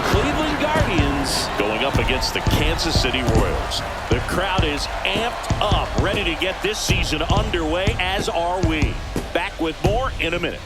Cleveland Guardians going up against the Kansas City Royals. The crowd is amped up, ready to get this season underway, as are we. Back with more in a minute.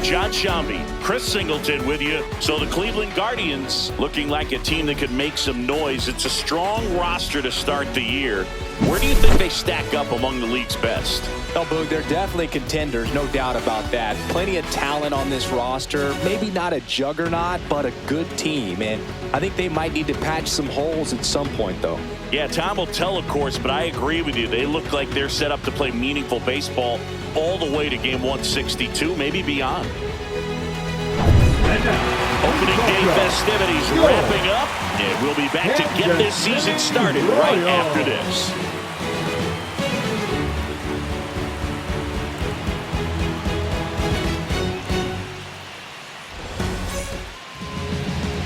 John Shambi, Chris Singleton with you. So the Cleveland Guardians looking like a team that could make some noise. It's a strong roster to start the year. Where do you think they stack up among the league's best? Oh, Boog, they're definitely contenders, no doubt about that. Plenty of talent on this roster. Maybe not a juggernaut, but a good team. And I think they might need to patch some holes at some point, though. Yeah, time will tell, of course, but I agree with you. They look like they're set up to play meaningful baseball all the way to game 162, maybe beyond. Opening day festivities wrapping up, and we'll be back to get this season started right after this.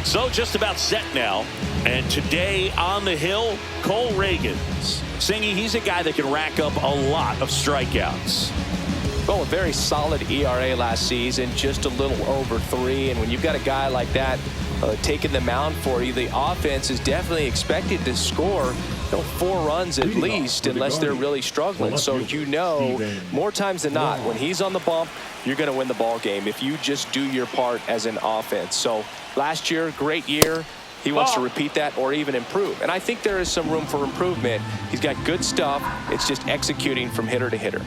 So just about set now. And today on the hill, Cole Ragans. Singy, he's a guy that can rack up a lot of strikeouts. Well, a very solid ERA last season, just a little over 3. And when you've got a guy like that taking the mound for you, the offense is definitely expected to score 4 runs at least, unless they're really struggling. So more times than not, when he's on the bump, you're going to win the ball game if you just do your part as an offense. So last year, great year. He wants to repeat that or even improve. And I think there is some room for improvement. He's got good stuff. It's just executing from hitter to hitter.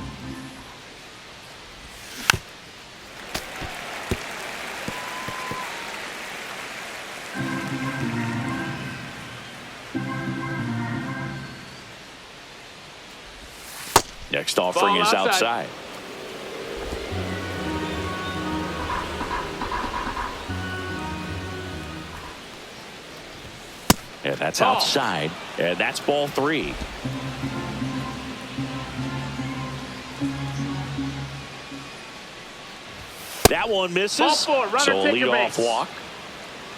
Next offering is outside. And that's outside. And that's ball 3. That one misses. So a leadoff walk.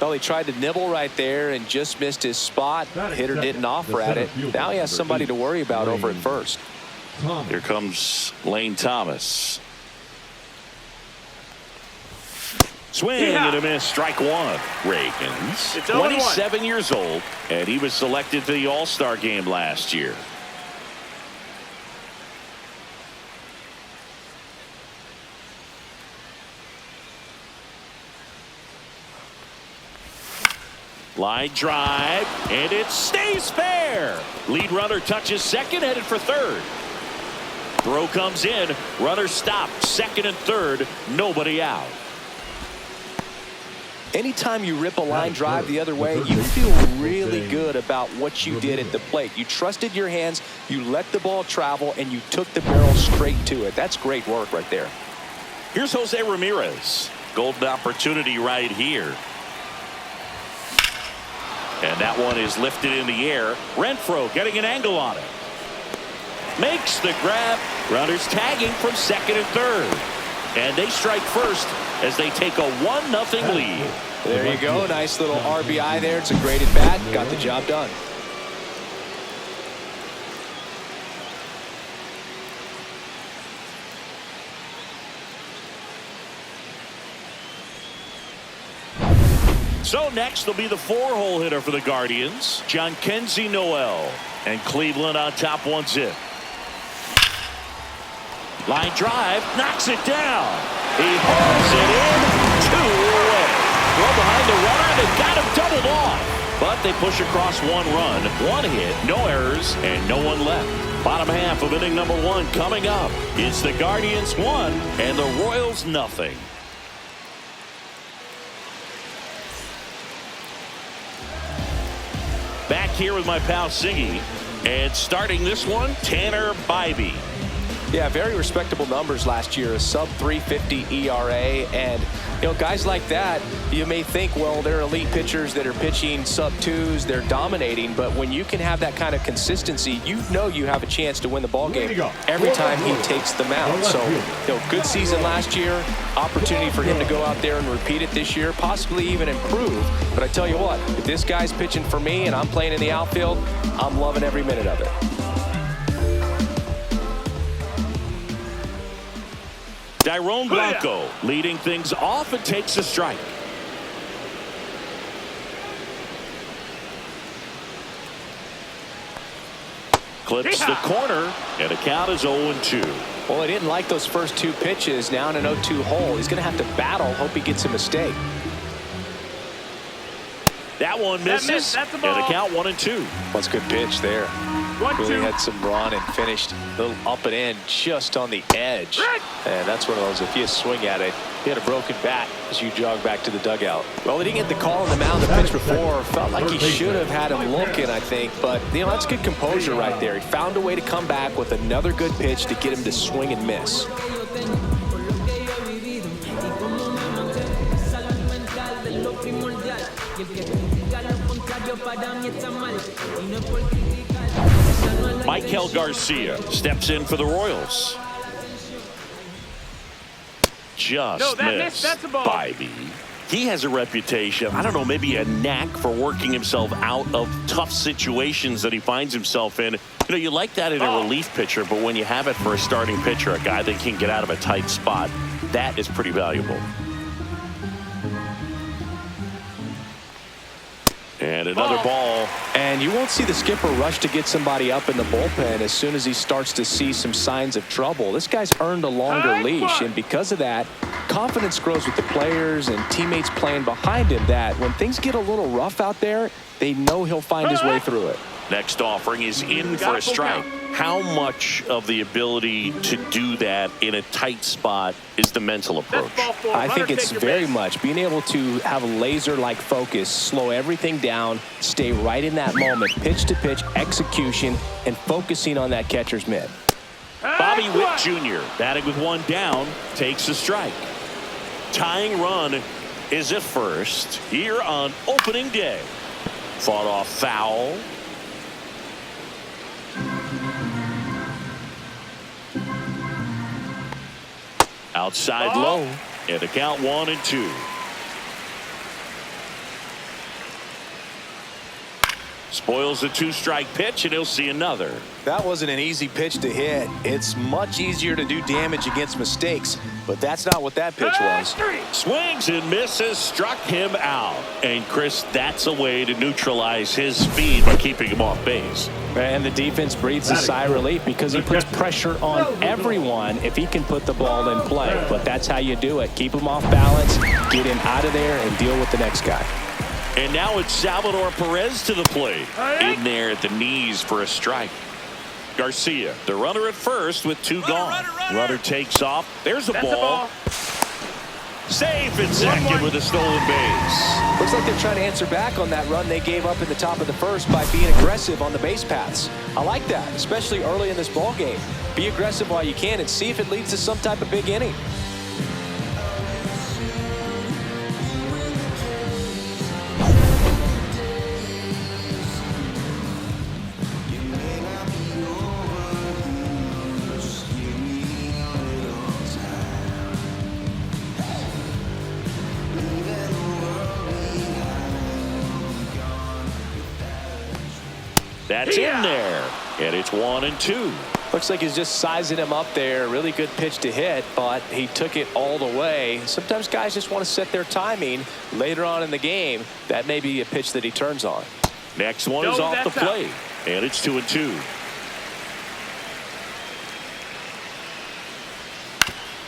Well, he tried to nibble right there and just missed his spot. Hitter didn't offer at it. Now he has somebody to worry about over at first. Here comes Lane Thomas. Swing and a miss. Strike 1. Ragans, 27 years old, and he was selected for the All-Star game last year. Line drive, and it stays fair. Lead runner touches second, headed for third. Throw comes in, runner stopped, second and third, nobody out. Anytime you rip a line drive the other way, you feel really good about what you did at the plate. You trusted your hands, you let the ball travel, and you took the barrel straight to it. That's great work right there. Here's Jose Ramirez. Golden opportunity right here. And that one is lifted in the air. Renfroe getting an angle on it. Makes the grab. Runners tagging from second and third. And they strike first as they take a 1-0 lead. There you go. Nice little RBI there. It's a great at bat. Got the job done. So next will be the 4-hole hitter for the Guardians, Jhonkensy Noel. And Cleveland on top 1-0. Line drive, knocks it down. He hauls it in, 2 away. Throw behind the runner, and they've got him doubled off. But they push across 1 run, 1 hit, no errors, and no one left. Bottom half of inning number 1 coming up. It's the Guardians 1 and the Royals 0. Back here with my pal Siggy, and starting this one, Tanner Bibee. Yeah, very respectable numbers last year, a sub-350 ERA, and You know, guys like that, you may think, well, they're elite pitchers that are pitching sub-twos, they're dominating, but when you can have that kind of consistency, you know you have a chance to win the ball game every time he takes the mound. So, you know, good season last year, opportunity for him to go out there and repeat it this year, possibly even improve. But I tell you what, if this guy's pitching for me and I'm playing in the outfield, I'm loving every minute of it. Dairon Blanco leading things off and takes a strike. Clips the corner, and a count is 0-2. Well, he didn't like those first two pitches. Now in an 0-2 hole, he's going to have to battle. Hope he gets a mistake. That one misses, That's a and ball. a count 1-2. That's a good pitch there. 1-2. Really had some run and finished a little up and in just on the edge. And that's one of those, if you swing at it, you had a broken bat as you jog back to the dugout. Well, he didn't get the call on the mound the pitch before. Felt like he should have had him looking, I think. But, you know, that's good composure right there. He found a way to come back with another good pitch to get him to swing and miss. Michael Garcia steps in for the Royals. Just missed. That's a ball. Bybee. He has a reputation, I don't know, maybe a knack for working himself out of tough situations that he finds himself in. You know, you like that in a relief pitcher, but when you have it for a starting pitcher, a guy that can get out of a tight spot, that is pretty valuable. And another ball. And you won't see the skipper rush to get somebody up in the bullpen as soon as he starts to see some signs of trouble. This guy's earned a longer leash, and because of that, confidence grows with the players and teammates playing behind him that when things get a little rough out there, they know he'll find his way through it. Next offering is in for a strike. How much of the ability to do that in a tight spot is the mental approach? I think it's very much being able to have a laser-like focus, slow everything down, stay right in that moment, pitch to pitch execution, and focusing on that catcher's mitt. Bobby Witt Jr. batting with one down takes a strike. Tying run is at first here on opening day. Fought off foul. Outside low, and a count 1-2. Spoils the two-strike pitch, and he'll see another. That wasn't an easy pitch to hit. It's much easier to do damage against mistakes, but that's not what that pitch was. Swings and misses, struck him out. And Chris, that's a way to neutralize his speed by keeping him off base. And the defense breathes a sigh of relief because he puts pressure on everyone if he can put the ball in play. But that's how you do it. Keep him off balance, get him out of there, and deal with the next guy. And now it's Salvador Perez to the plate. In there at the knees for a strike. Garcia, the runner at first with two gone. Runner takes off. There's a ball. Safe at second with a stolen base. Looks like they're trying to answer back on that run they gave up in the top of the first by being aggressive on the base paths. I like that, especially early in this ball game. Be aggressive while you can and see if it leads to some type of big inning. That's in there, and it's 1-2. Looks like he's just sizing him up there. Really good pitch to hit, but he took it all the way. Sometimes guys just want to set their timing later on in the game. That may be a pitch that he turns on. Next one is off the plate, and it's 2-2.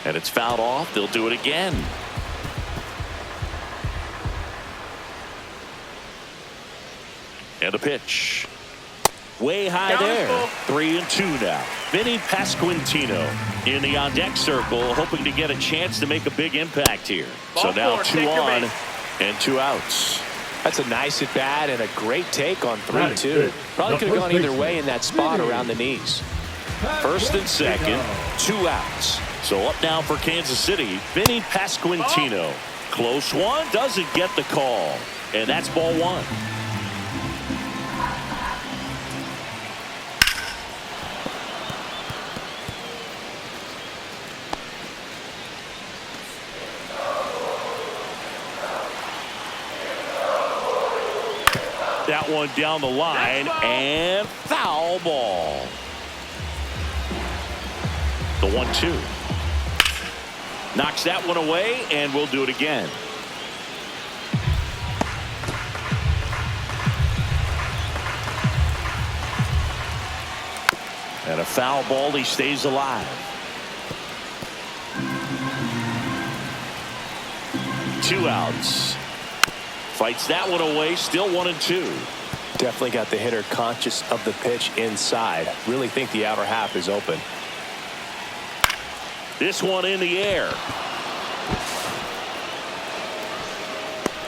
And it's fouled off. They'll do it again. And a pitch. Way high there. 3-2 now. Vinny Pasquantino in the on-deck circle, hoping to get a chance to make a big impact here. So now 2 on and 2 outs. That's a nice at bat and a great take on 3-2. Probably could have gone either way in that spot around the knees. First and second, 2 outs. So up now for Kansas City, Vinny Pasquantino. Close one, doesn't get the call. And that's ball one. That one down the line and foul ball. The 1-2. Knocks that one away, and we'll do it again. And a foul ball, he stays alive. 2 outs. Fights that one away, still 1-2. Definitely got the hitter conscious of the pitch inside. Really think the outer half is open. This one in the air.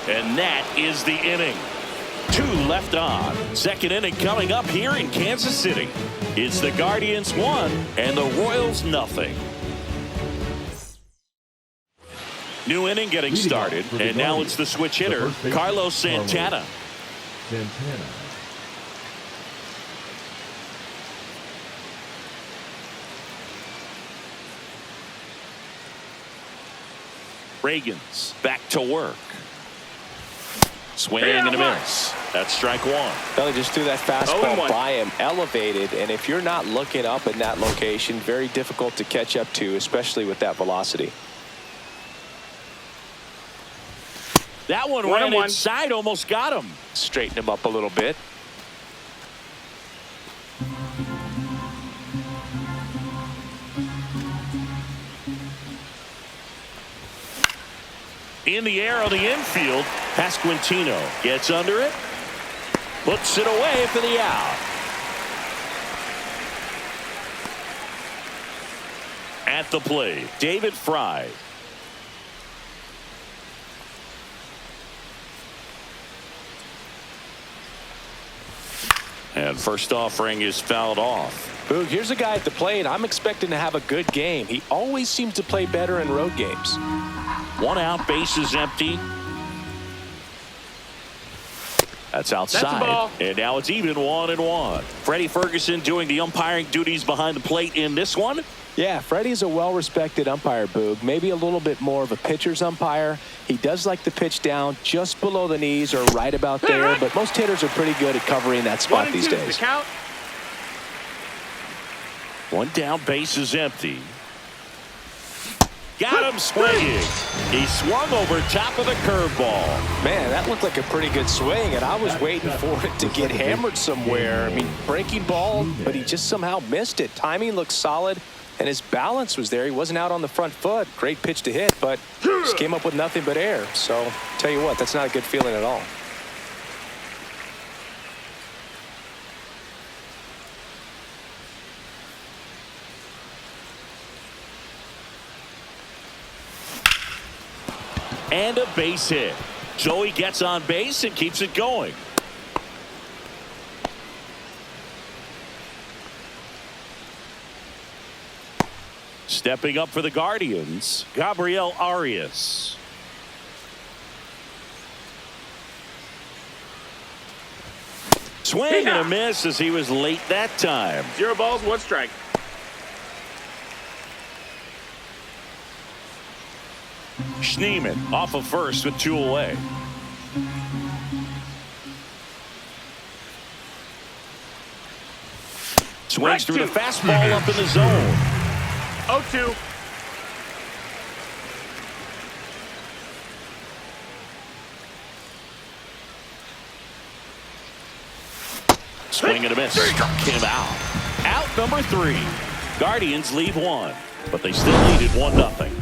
And that is the inning. 2 left on. Second inning coming up here in Kansas City. It's the Guardians 1 and the Royals nothing. New inning getting started, and now it's the switch hitter, Carlos Santana. Reagans back to work. Swing and a miss. That's strike one. Well, they just threw that fastball by him, elevated, and if you're not looking up in that location, very difficult to catch up to, especially with that velocity. That one ran inside, almost got him. Straighten him up a little bit. In the air on the infield, Pasquantino gets under it, puts it away for the out. At the plate, David Fry. And first offering is fouled off. Boog, here's a guy at the plate. I'm expecting to have a good game. He always seems to play better in road games. 1 out, bases empty. That's outside. And now it's even 1-1. Freddie Ferguson doing the umpiring duties behind the plate in this one. Yeah, Freddie's a well-respected umpire, Boog. Maybe a little bit more of a pitcher's umpire. He does like the pitch down just below the knees or right about there, but most hitters are pretty good at covering that spot these days. Count. 1 down, bases empty. Got him swinging. He swung over top of the curveball. Man, that looked like a pretty good swing, and I was waiting for it to get hammered somewhere. I mean, breaking ball, but he just somehow missed it. Timing looked solid, and his balance was there. He wasn't out on the front foot. Great pitch to hit, but just came up with nothing but air. So, tell you what, that's not a good feeling at all. And a base hit. Joey gets on base and keeps it going. Stepping up for the Guardians, Gabriel Arias. Swing and a miss as he was late that time. 0 balls, 1 strike. Schneemann off of first with 2 away. Swings through the fastball up in the zone. 0-2. Swing and a miss. Struck him out. Out number 3. Guardians lead 1, but they still lead it 1-0.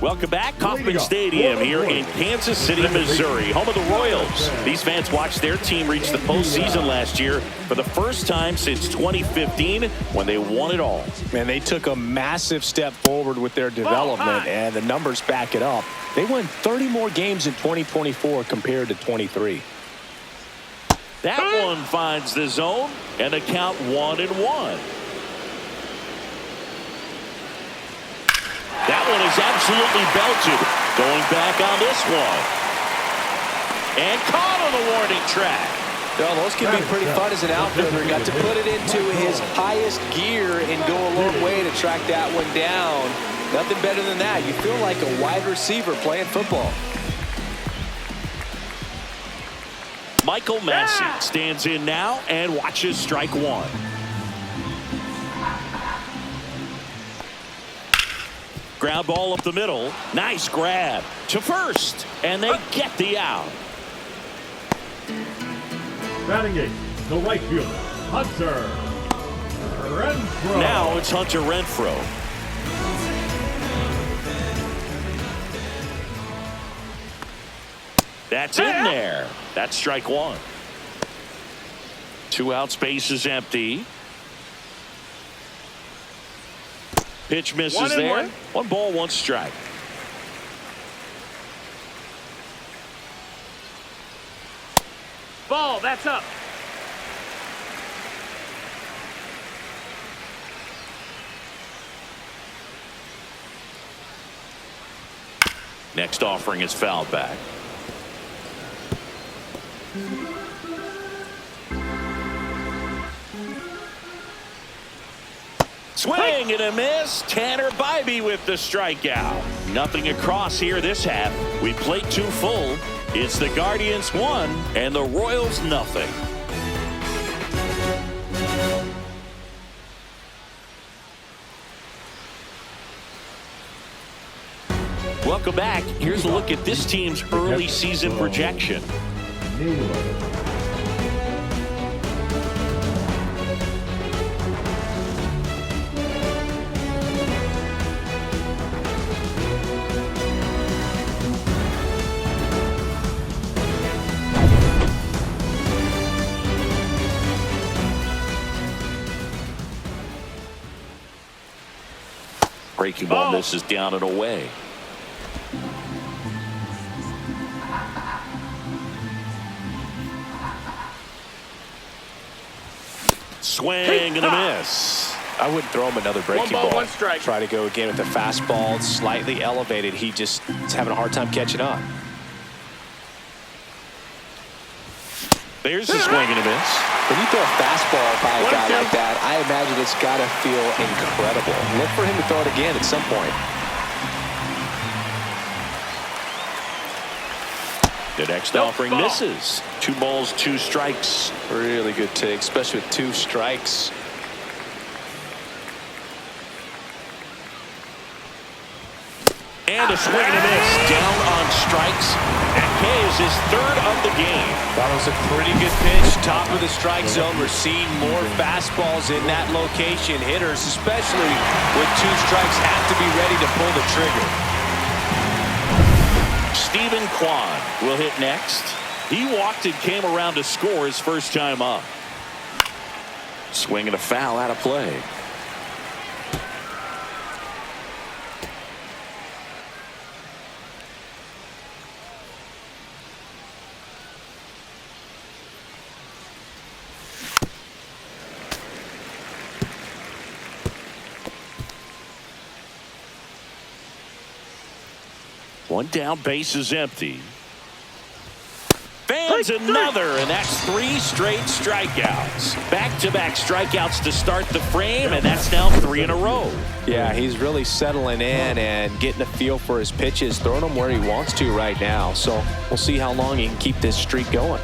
Welcome back. Kauffman Stadium here in Kansas City, Missouri, home of the Royals. These fans watched their team reach the postseason last year for the first time since 2015 when they won it all. Man, they took a massive step forward with their development, and the numbers back it up. They won 30 more games in 2024 compared to 23. That one finds the zone, and the count 1-1. That one is absolutely belted. Going back on this one. And caught on the warning track. Well, those can be pretty fun as an outfielder. Got to put it into his highest gear and go a long way to track that one down. Nothing better than that. You feel like a wide receiver playing football. Michael Massey stands in now and watches strike one. Ground ball up the middle. Nice grab to first. And they get the out. Batting eight, the right fielder, Hunter Renfroe. Now it's Hunter Renfroe. That's in there. That's strike one. 2 outs, base is empty. Pitch misses there. 1 ball, 1 strike. Ball, that's up. Next offering is fouled back. Swing and a miss. Tanner Bybee with the strikeout. Nothing across here this half. We played 2 full. It's the Guardians 1 and the Royals nothing. Welcome back. Here's a look at this team's early season projection. Breaking ball misses down and away. Swing and a miss. I wouldn't throw him another breaking 1 ball, ball. 1 strike. Try to go again with the fastball, slightly elevated. He just is having a hard time catching up. There's the swing and a miss. When you throw a fastball by a 1-2. guy like that, I imagine it's got to feel incredible. Look for him to throw it again at some point. The next offering misses. 2 balls, 2 strikes. Really good take, especially with 2 strikes. And a swing and a miss. Down on strikes. That K is his 3rd of the game. That was a pretty good pitch. Top of the strike zone. We're seeing more fastballs in that location. Hitters, especially with 2 strikes, have to be ready to pull the trigger. Stephen Kwan will hit next. He walked and came around to score his first time up. Swing and a foul out of play. One down, base is empty. Fans another, and that's 3 straight strikeouts. Back-to-back strikeouts to start the frame, and that's now 3 in a row. Yeah, he's really settling in and getting a feel for his pitches, throwing them where he wants to right now. So we'll see how long he can keep this streak going.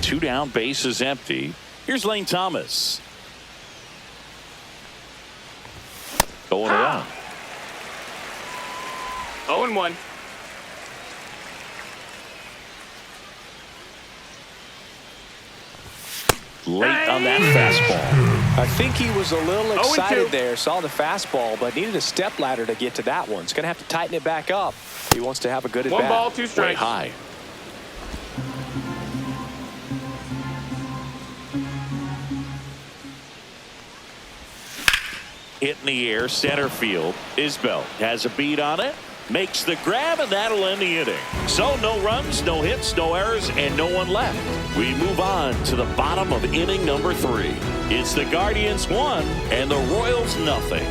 2 down, base is empty. Here's Lane Thomas. Going around. 0-1. late on that fastball. I think he was a little excited 0-2. there, saw the fastball, but needed a step ladder to get to that one. He's going to have to tighten it back up. He wants to have a good at bat. 1 ball, 2 Way strikes. high. Hit in the air, center field. Isbell has a beat on it, makes the grab, and that'll end the inning. So no runs, no hits, no errors, and no one left. We move on to the bottom of inning number 3. It's the Guardians 1 and the Royals nothing.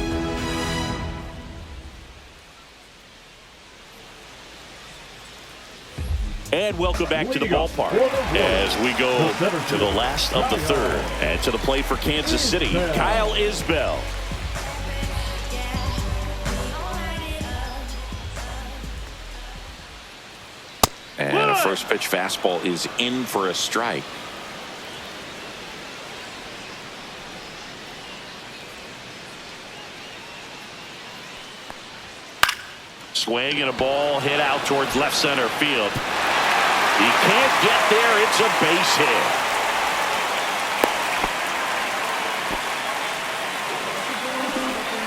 And welcome back to the ballpark as we go to the last of the 3rd. And to the plate for Kansas City, Kyle Isbell. And a first pitch fastball is in for a strike. Swing and a ball hit out towards left center field. He can't get there. It's a base hit.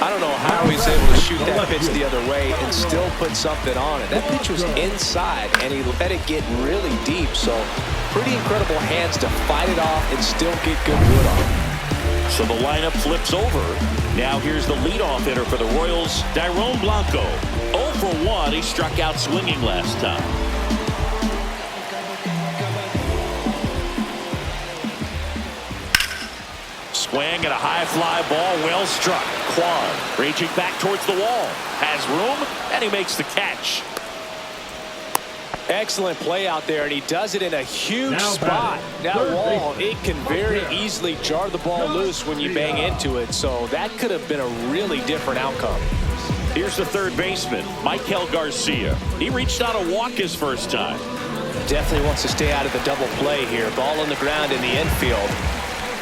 I don't know how he's able to shoot that pitch the other way and still put something on it. That pitch was inside, and he let it get really deep. So pretty incredible hands to fight it off and still get good wood on it. So the lineup flips over. Now here's the leadoff hitter for the Royals, Dairon Blanco. 0 for 1. He struck out swinging last time. Swing and a high fly ball, well struck. Kwan reaching back towards the wall. Has room, and he makes the catch. Excellent play out there, and he does it in a huge Now spot. batting, That third wall, baseman, it can very Marquez. easily jar the ball loose when you bang into it. So that could have been a really different outcome. Here's the third baseman, Michael Garcia. He reached out a walk his first time. Definitely wants to stay out of the double play here. Ball on the ground in the infield.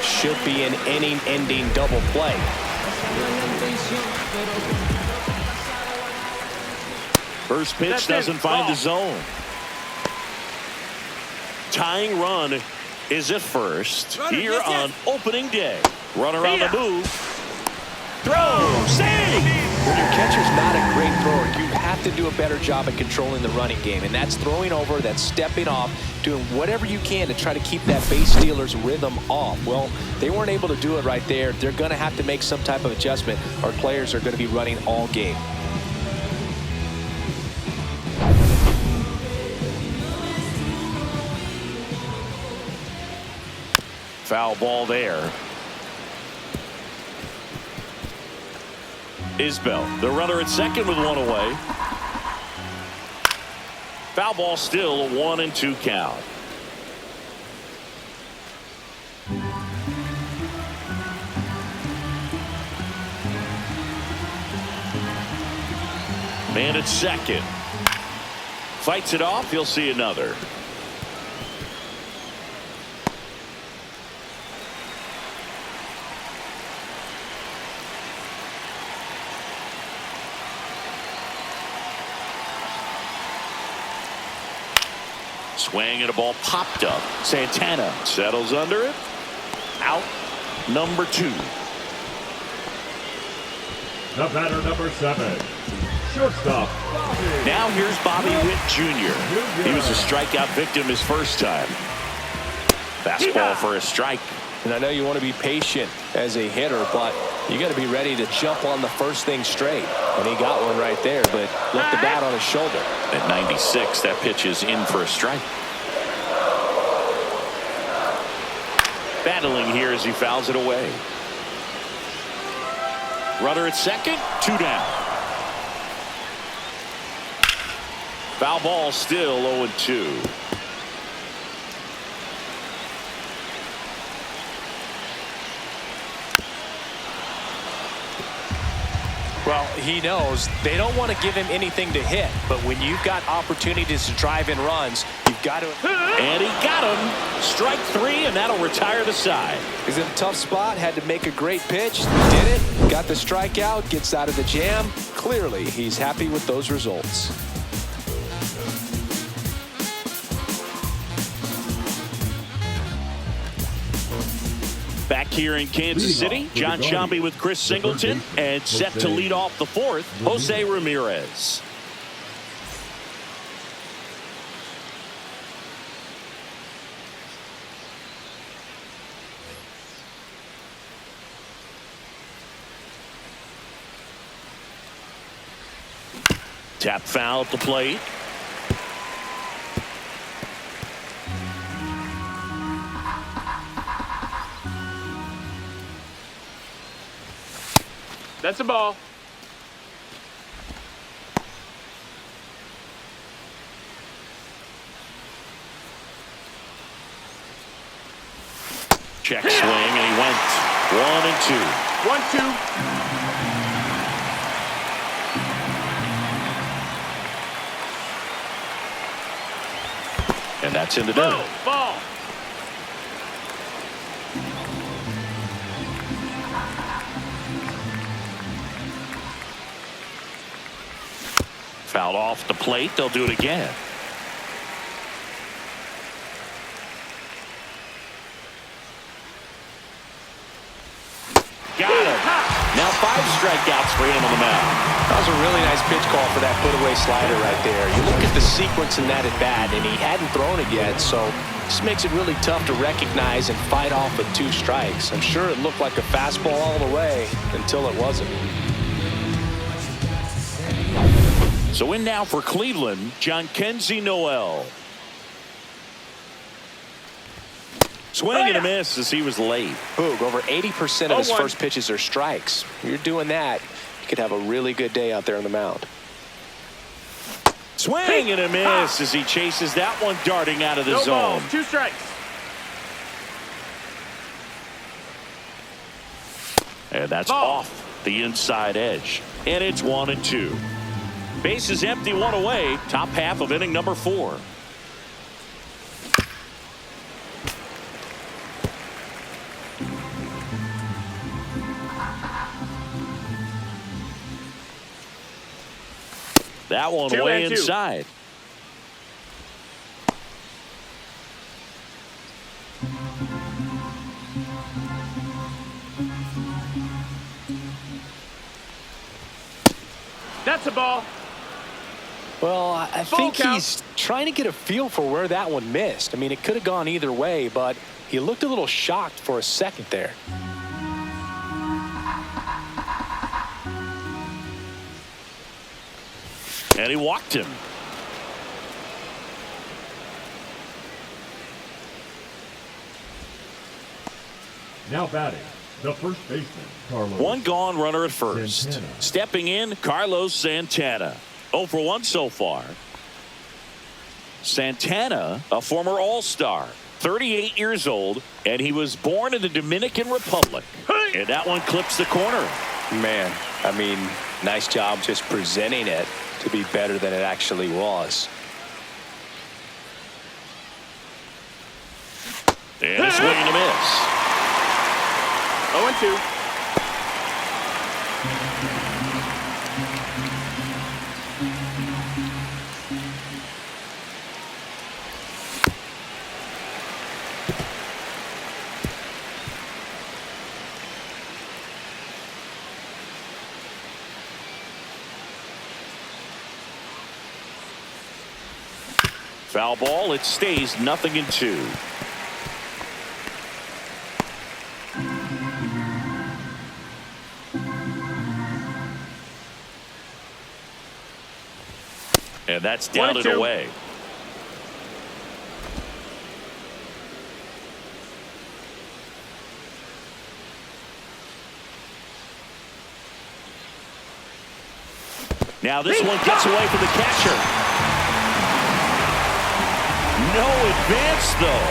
Should be an inning-ending double play. First pitch That's doesn't it. find Ball. the zone. Tying run is at first here on opening day. Runner on the move. Throw, save! When your catcher's not a great thrower, you have to do a better job at controlling the running game. And that's throwing over, that's stepping off, doing whatever you can to try to keep that base stealer's rhythm off. Well, they weren't able to do it right there. They're going to have to make some type of adjustment. Our players are going to be running all game. Foul ball there. Isbell, the runner at second with one away. Foul ball still, a 1-2 count. Man at second. Fights it off, he'll see another. Swing and a ball popped up. Santana settles under it. Out number 2. The batter number 7. Shortstop, Bobby. Now here's Bobby Witt Jr. He was a strikeout victim his first time. Fastball for a strike. And I know you want to be patient as a hitter, but you got to be ready to jump on the first thing straight. And he got one right there, but left the bat on his shoulder. At 96, that pitch is in for a strike. Battling here as he fouls it away. Runner at second, 2 down. Foul ball still 0-2. Well, he knows they don't want to give him anything to hit, but when you've got opportunities to drive in runs, you've got to. And he got him. Strike 3, and that'll retire the side. He's in a tough spot, had to make a great pitch, did it, got the strikeout, gets out of the jam. Clearly, he's happy with those results. Back here in Kansas City, John Sciambi with Chris Singleton, and set to lead off the fourth, Jose Ramirez. Tap foul at the plate. That's a ball. Check swing, and he went 1-2. 1-2. And that's in the dirt. Ball. Fouled off the plate. They'll do it again. Got him. Now 5 strikeouts for him on the mound. That was a really nice pitch call for that put-away slider right there. You look at the sequence in that at-bat, and he hadn't thrown it yet, so this makes it really tough to recognize and fight off with 2 strikes. I'm sure it looked like a fastball all the way until it wasn't. So in now for Cleveland, Jhonkensy Noel. Swing and a miss as he was late. Boog, over 80% of his 0-1. first pitches are strikes. You're doing that, you could have a really good day out there on the mound. Swing and a miss as he chases that one darting out of the No zone. balls. 2 strikes. And that's Ball. off the inside edge. And it's 1-2. Bases empty, 1 away. Top half of inning number 4. That one 2 way and 2. inside. That's a ball. Well, I Full think count. he's trying to get a feel for where that one missed. I mean, it could have gone either way, but he looked a little shocked for a second there. And he walked him. Now batting, the first baseman, Carlos. One gone runner at first. Santana. Stepping in, Carlos Santana. 0 for 1 so far. Santana, a former All-Star, 38 years old, and he was born in the Dominican Republic. And that one clips the corner. Man, I mean, nice job just presenting it to be better than it actually was. And a swing and a miss. 0-2. Foul ball. It stays 0-2. And that's down and 1-2. away. Now this one gets away from the catcher. No advance, though.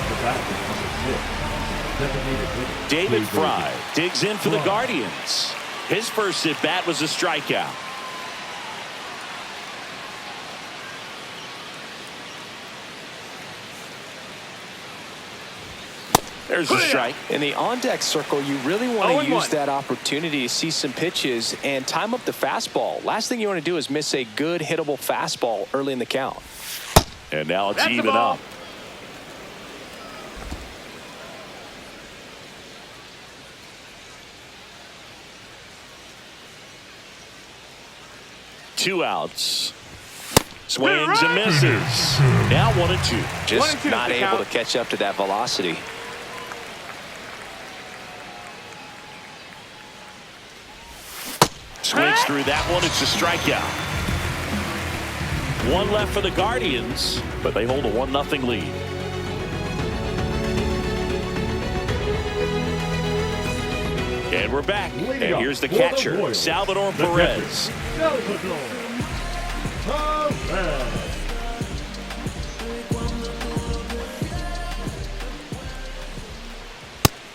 The batter, number 6, designated hitter, David Dave Fry Davis. digs in for the Fry. Guardians. His first at bat was a strikeout. There's a strike. In the on-deck circle, you really want to 0-1. use that opportunity to see some pitches and time up the fastball. Last thing you want to do is miss a good hittable fastball early in the count. And now it's That's the even ball. up. 2 outs. Swings and misses. Now 1-2. Just 1-2 not the able count. to catch up to that velocity. Swings through that one. It's a strikeout. 1 left for the Guardians, but they hold a 1-0 lead. And we're back. And here's the catcher, Salvador Perez. Salvador Perez.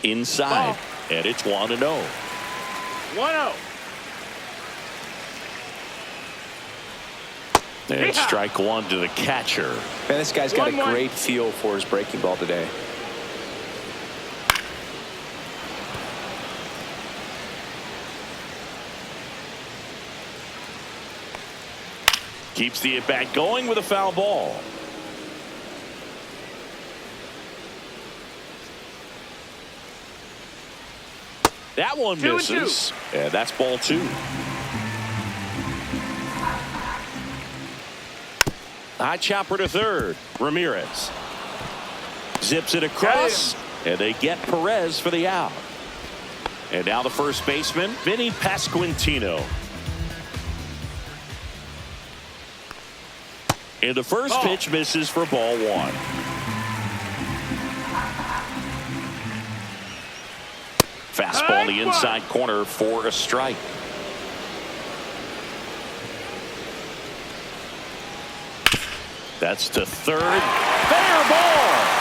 Inside. And it's 1-0. 1-0. And strike 1 to the catcher. Man, this guy's got a 1-1. great feel for his breaking ball today. Keeps the at-bat going with a foul ball. That one 2-2. misses. And that's ball 2. High chopper to third. Ramirez zips it across, and they get Perez for the out. And now the first baseman, Vinny Pasquantino. And the first pitch misses for ball 1. Fastball in the inside corner for a strike. That's to third. Fair ball.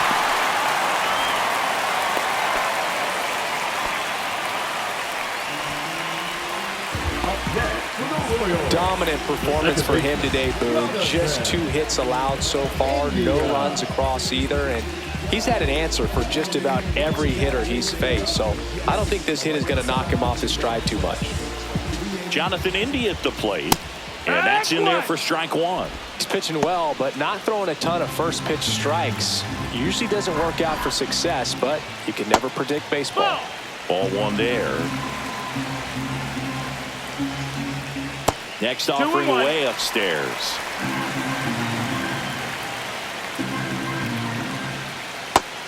Dominant performance for him today, Boone. Just 2 hits allowed so far, no runs across either, and he's had an answer for just about every hitter he's faced. So I don't think this hit is going to knock him off his stride too much. Jonathan India at the plate, and that's in there for strike 1. He's pitching well, but not throwing a ton of first pitch strikes. Usually doesn't work out for success, but you can never predict baseball. Ball 1 there. Next offering 2-1. away upstairs.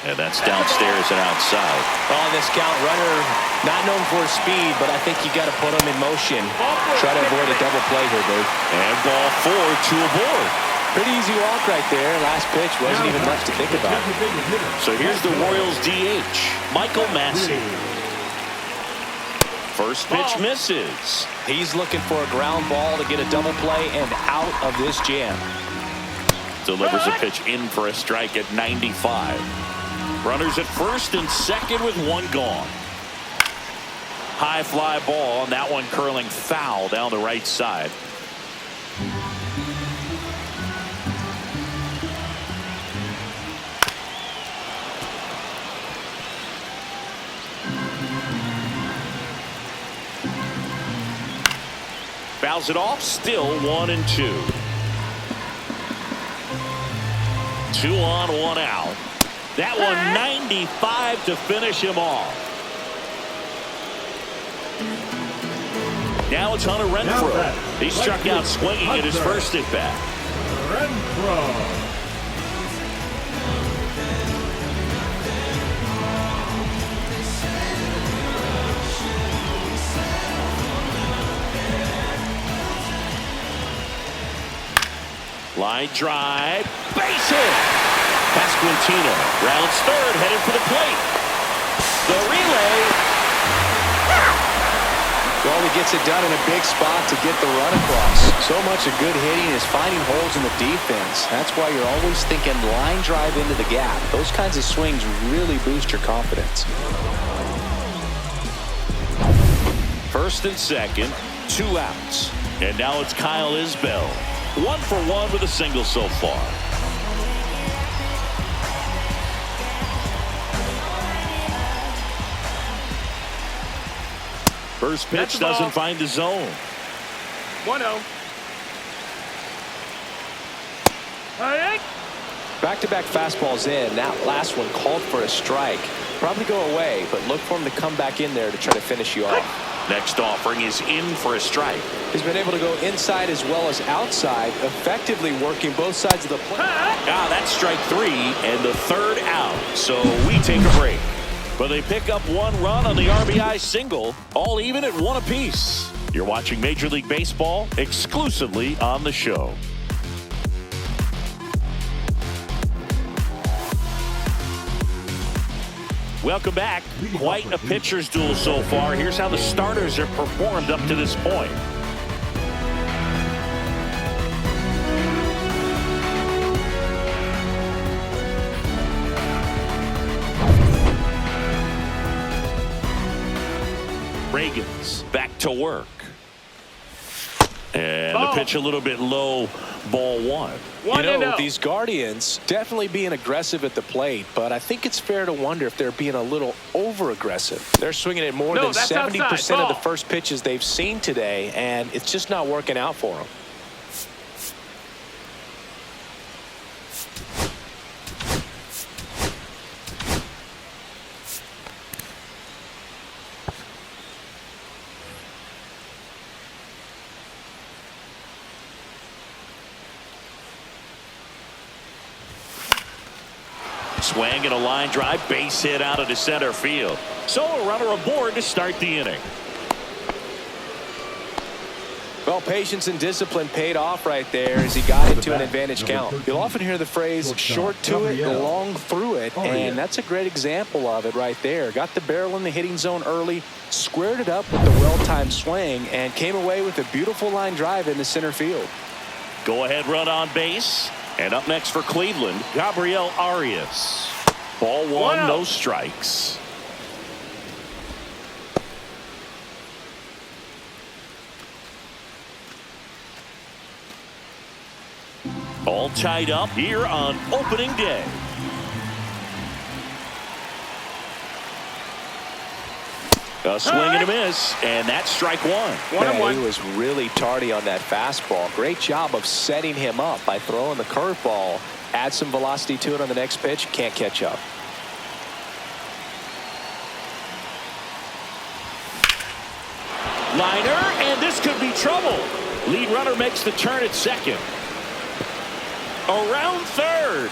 And that's downstairs and outside. On this count, runner not known for his speed, but I think you got to put him in motion. Try to avoid a double play here, dude. And ball 4, 2 aboard. Pretty easy walk right there. Last pitch wasn't even much to think about. So here's the Royals DH, Michael Massey. First pitch misses. He's looking for a ground ball to get a double play and out of this jam. Delivers a pitch in for a strike at 95. Runners at first and second with 1 gone. High fly ball, and that one curling foul down the right side. Fouls it off, still 1-2. 2 on, 1 out. That one 95 to finish him off. Now it's Hunter Renfroe. He struck out swinging at his first at bat. Renfroe. Line drive, base hit. Pasquantino rounds third, headed for the plate. The relay. Well, he gets it done in a big spot to get the run across. So much of good hitting is finding holes in the defense. That's why you're always thinking line drive into the gap. Those kinds of swings really boost your confidence. First and second, 2 outs. And now it's Kyle Isbell. 1 for 1 with a single so far. First pitch doesn't find the zone. 1-0. Back-to-back fastballs in. That last one called for a strike. probably go away, but look for him to come back in there to try to finish you off. Next offering is in for a strike. He's been able to go inside as well as outside, effectively working both sides of the plate. Ah, that's strike 3 and the third out. So we take a break. But they pick up 1 run on the RBI single, all even at 1 apiece. You're watching Major League Baseball exclusively on the show. Welcome back. Quite a pitcher's duel so far. Here's how the starters have performed up to this point. Reagan's back to work. And the pitch a little bit low, ball 1. You know, these Guardians definitely being aggressive at the plate, but I think it's fair to wonder if they're being a little over-aggressive. They're swinging at more than 70% of the first pitches they've seen today, and it's just not working out for them. Swing and a line drive, base hit out into center field. So a runner aboard to start the inning. Well, patience and discipline paid off right there as he got into an advantage count. You'll often hear the phrase short to it, long through it, and that's a great example of it right there. Got the barrel in the hitting zone early, squared it up with the well-timed swing, and came away with a beautiful line drive into center field. Go ahead run on base. And up next for Cleveland, Gabriel Arias. Ball 1, no strikes. All tied up here on opening day. A swing and a miss, and that's strike 1. He was really tardy on that fastball. Great job of setting him up by throwing the curveball. Add some velocity to it on the next pitch. Can't catch up. Liner, and this could be trouble. Lead runner makes the turn at second. Around third.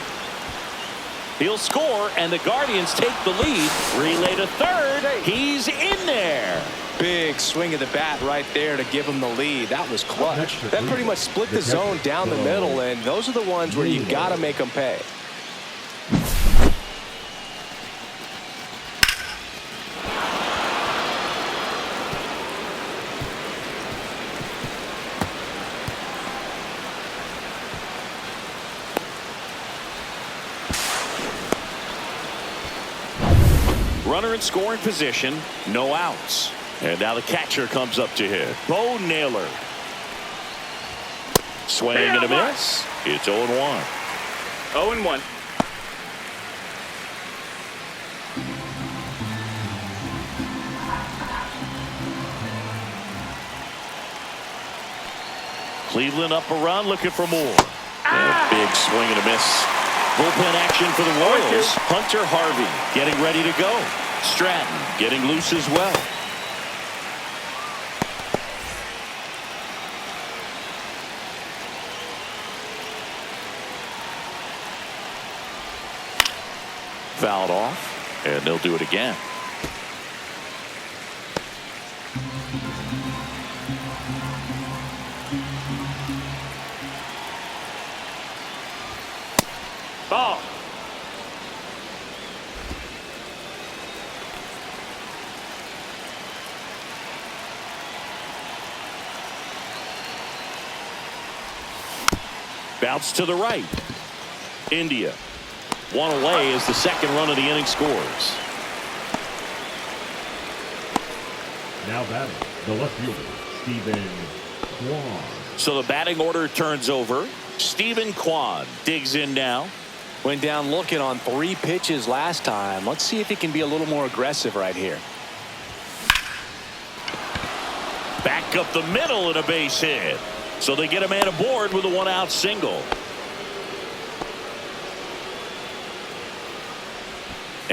He'll score, and the Guardians take the lead. Relay to third. He's in there. Big swing of the bat right there to give him the lead. That was clutch. That pretty much split the zone down the middle, and those are the ones where you got to make them pay. Runner in scoring position, no outs. And now the catcher comes up to hit. Bo Naylor. Swing and a miss. It's 0-1. 0-1. Cleveland up a run, looking for more. And a big swing and a miss. Bullpen action for the Royals. Hunter Harvey getting ready to go. Stratton getting loose as well. Fouled off, and they'll do it again. Ball. Bounce to the right. India. One away as the second run of the inning scores. Now batting, the left fielder, Stephen Kwan. So the batting order turns over. Stephen Kwan digs in now. Went down looking on 3 pitches last time. Let's see if he can be a little more aggressive right here. Back up the middle and a base hit. So they get a man aboard with a 1-out single.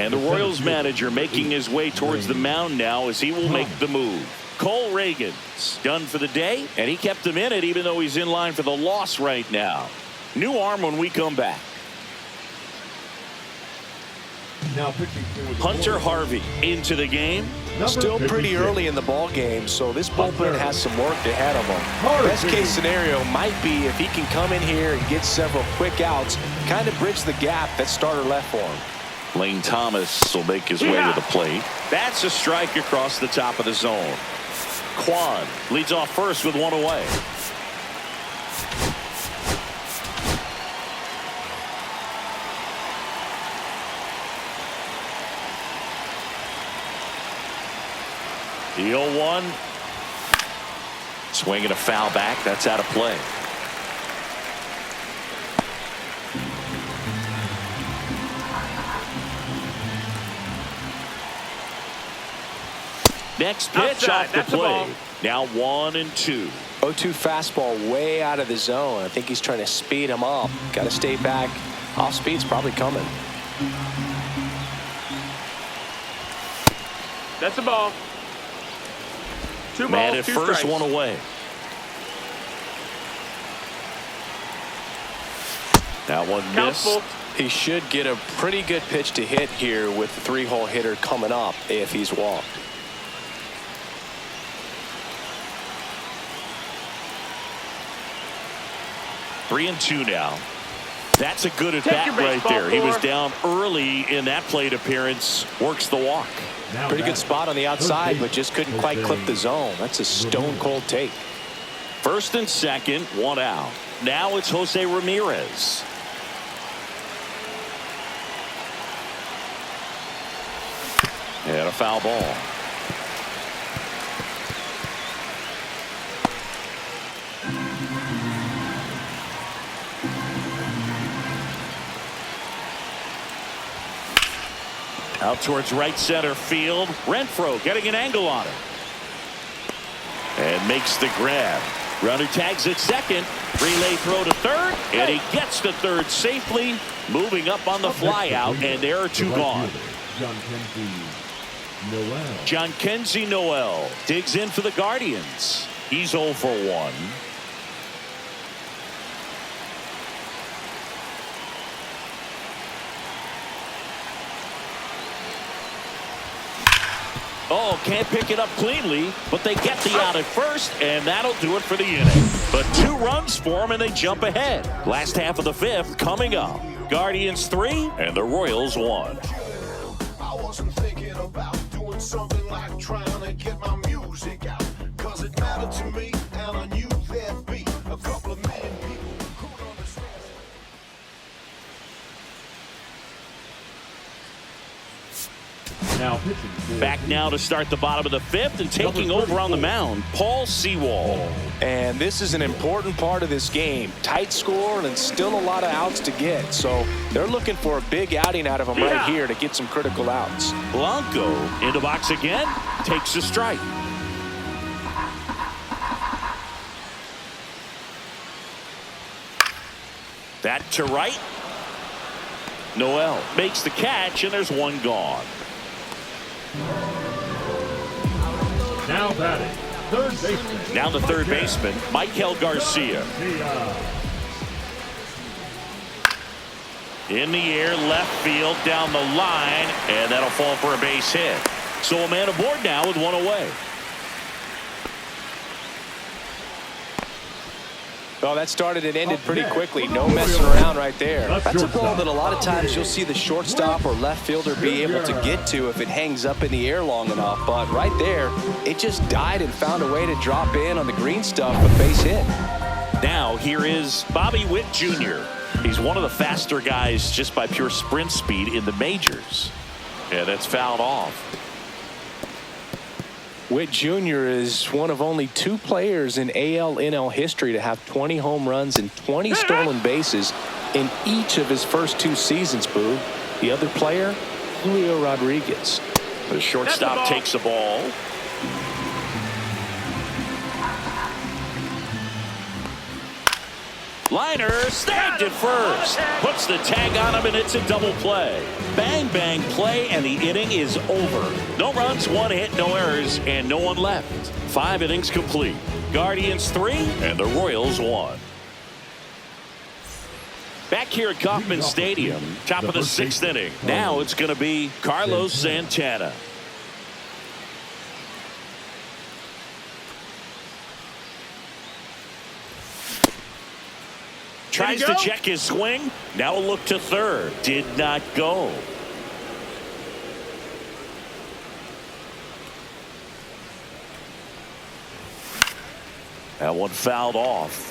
And the Royals manager making his way towards the mound now as he will make the move. Cole Reagans done for the day, and he kept him in it even though he's in line for the loss right now. New arm when we come back. Now pitching for the Hunter Royals. Harvey into the game. Still pretty 56. early in the ball game, so this bullpen has some work ahead of him. Best case scenario might be if he can come in here and get several quick outs, kind of bridge the gap that starter left for him. Lane Thomas will make his way to the plate. That's a strike across the top of the zone. Kwan leads off first with one away. The 0-1. Swinging a foul back. That's out of play. Next pitch Outside, off the that's a play. ball. Now 1-2. 0-2 fastball way out of the zone. I think he's trying to speed him up. Got to stay back. Off speed's probably coming. That's a ball. Two Man balls, at two first, strikes. one away. That one missed. Countful. He should get a pretty good pitch to hit here with the 3-hole hitter coming up if he's walked. Three and two now. That's a good at Take bat your base, right ball there. He was four. down early in that plate appearance. Works the walk. Now Pretty good batting. spot on the outside, but just couldn't quite clip the zone. That's a stone cold take. First and second, one out. Now it's Jose Ramirez. And a foul ball. Out towards right center field. Renfroe getting an angle on it. And makes the grab. Runner tags at second. Relay throw to third. And he gets to third safely. Moving up on the fly out. And there are two gone. John Kenzie Noel. Kenzie Noel digs in for the Guardians. He's 0 for 1. Oh, can't pick it up cleanly, but they get the out at first, and that'll do it for the inning. But 2 runs for them, and they jump ahead. Last half of the 5th coming up. Guardians 3 and the Royals 1. I wasn't thinking about doing something like trying to get my music out, 'cause it mattered to me, and I knew there'd be a couple of million people who could understand. Now pitching for Back now to start the bottom of the 5th and taking over on the mound, Paul Sewald. And this is an important part of this game. Tight score and still a lot of outs to get. So they're looking for a big outing out of him right here to get some critical outs. Blanco into box again, takes a strike. That to right. Noel makes the catch, and there's one gone. Now batting. Third baseman. Now the third baseman, Michael Garcia. In the air, left field, down the line, and that'll fall for a base hit. So a man aboard now with one away. Well, that started and ended pretty quickly. No messing around right there. That's a ball that a lot of times you'll see the shortstop or left fielder be able to get to if it hangs up in the air long enough. But right there, it just died and found a way to drop in on the green stuff with base hit. Now here is Bobby Witt Jr. He's one of the faster guys just by pure sprint speed in the majors. Yeah, that's fouled off. Witt Jr. is one of only 2 players in AL-NL history to have 20 home runs and 20 stolen bases in each of his first 2 seasons, Boo. The other player, Julio Rodriguez. The shortstop takes a ball. Liner snagged it first. Puts the tag on him, and it's a double play. Bang, bang play, and the inning is over. No runs, 1 hit, no errors, and no one left. 5 innings complete. Guardians 3, and the Royals 1. Back here at Kauffman Stadium, top of the 6th inning. Now it's going to be Carlos Santana. Tries to check his swing. Now a look to third. Did not go. That one fouled off.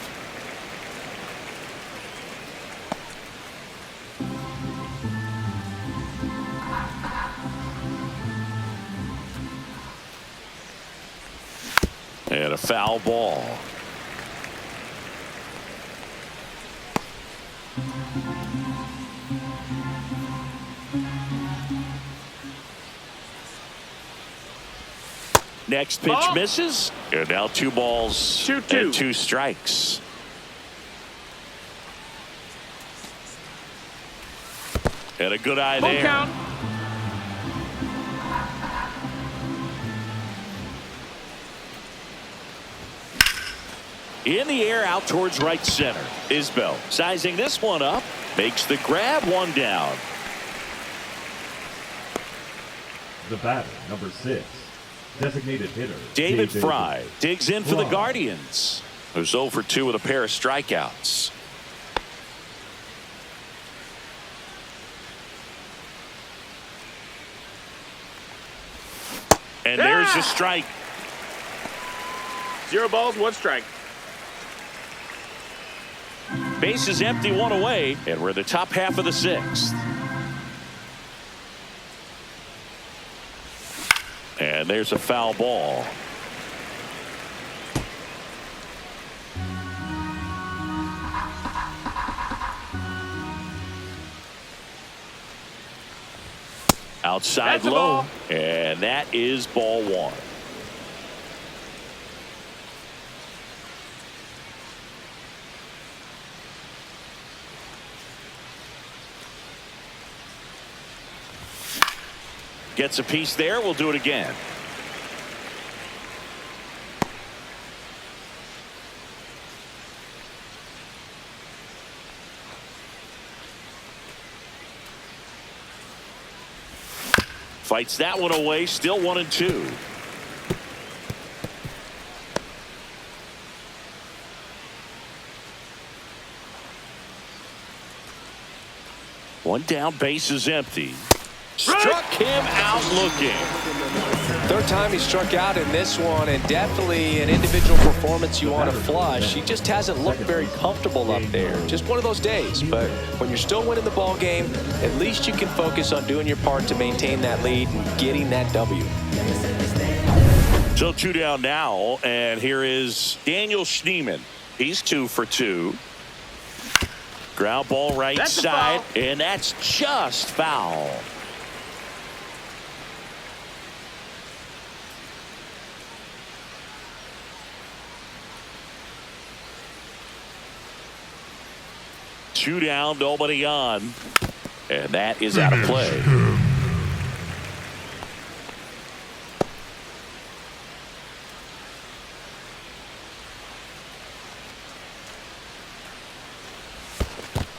And a foul ball. Next pitch misses. And now 2 balls 2-2. and 2 strikes. And a good eye Full there. count. In the air out towards right center. Isbell sizing this one up. Makes the grab, 1 down. The batter, number 6. Designated hitter, David Fry digs in for the Guardians. Who's 0 for 2 with a pair of strikeouts. And there's a strike. 0 balls, 1 strike. Base is empty, 1 away, and we're in the top half of the 6th. And there's a foul ball. Outside That's a low, ball. and that is ball 1. Gets a piece there. We'll do it again. Fights that one away. Still 1-2. One down, base is empty. Struck him out looking. 3rd time he struck out in this one, and definitely an individual performance you want to flush. He just hasn't looked very comfortable up there. Just one of those days. But when you're still winning the ball game, at least you can focus on doing your part to maintain that lead and getting that W. So 2 down now, and here is Daniel Schneemann. He's 2 for 2. Ground ball right side, and that's just foul. Two down, nobody on, and that is out of play.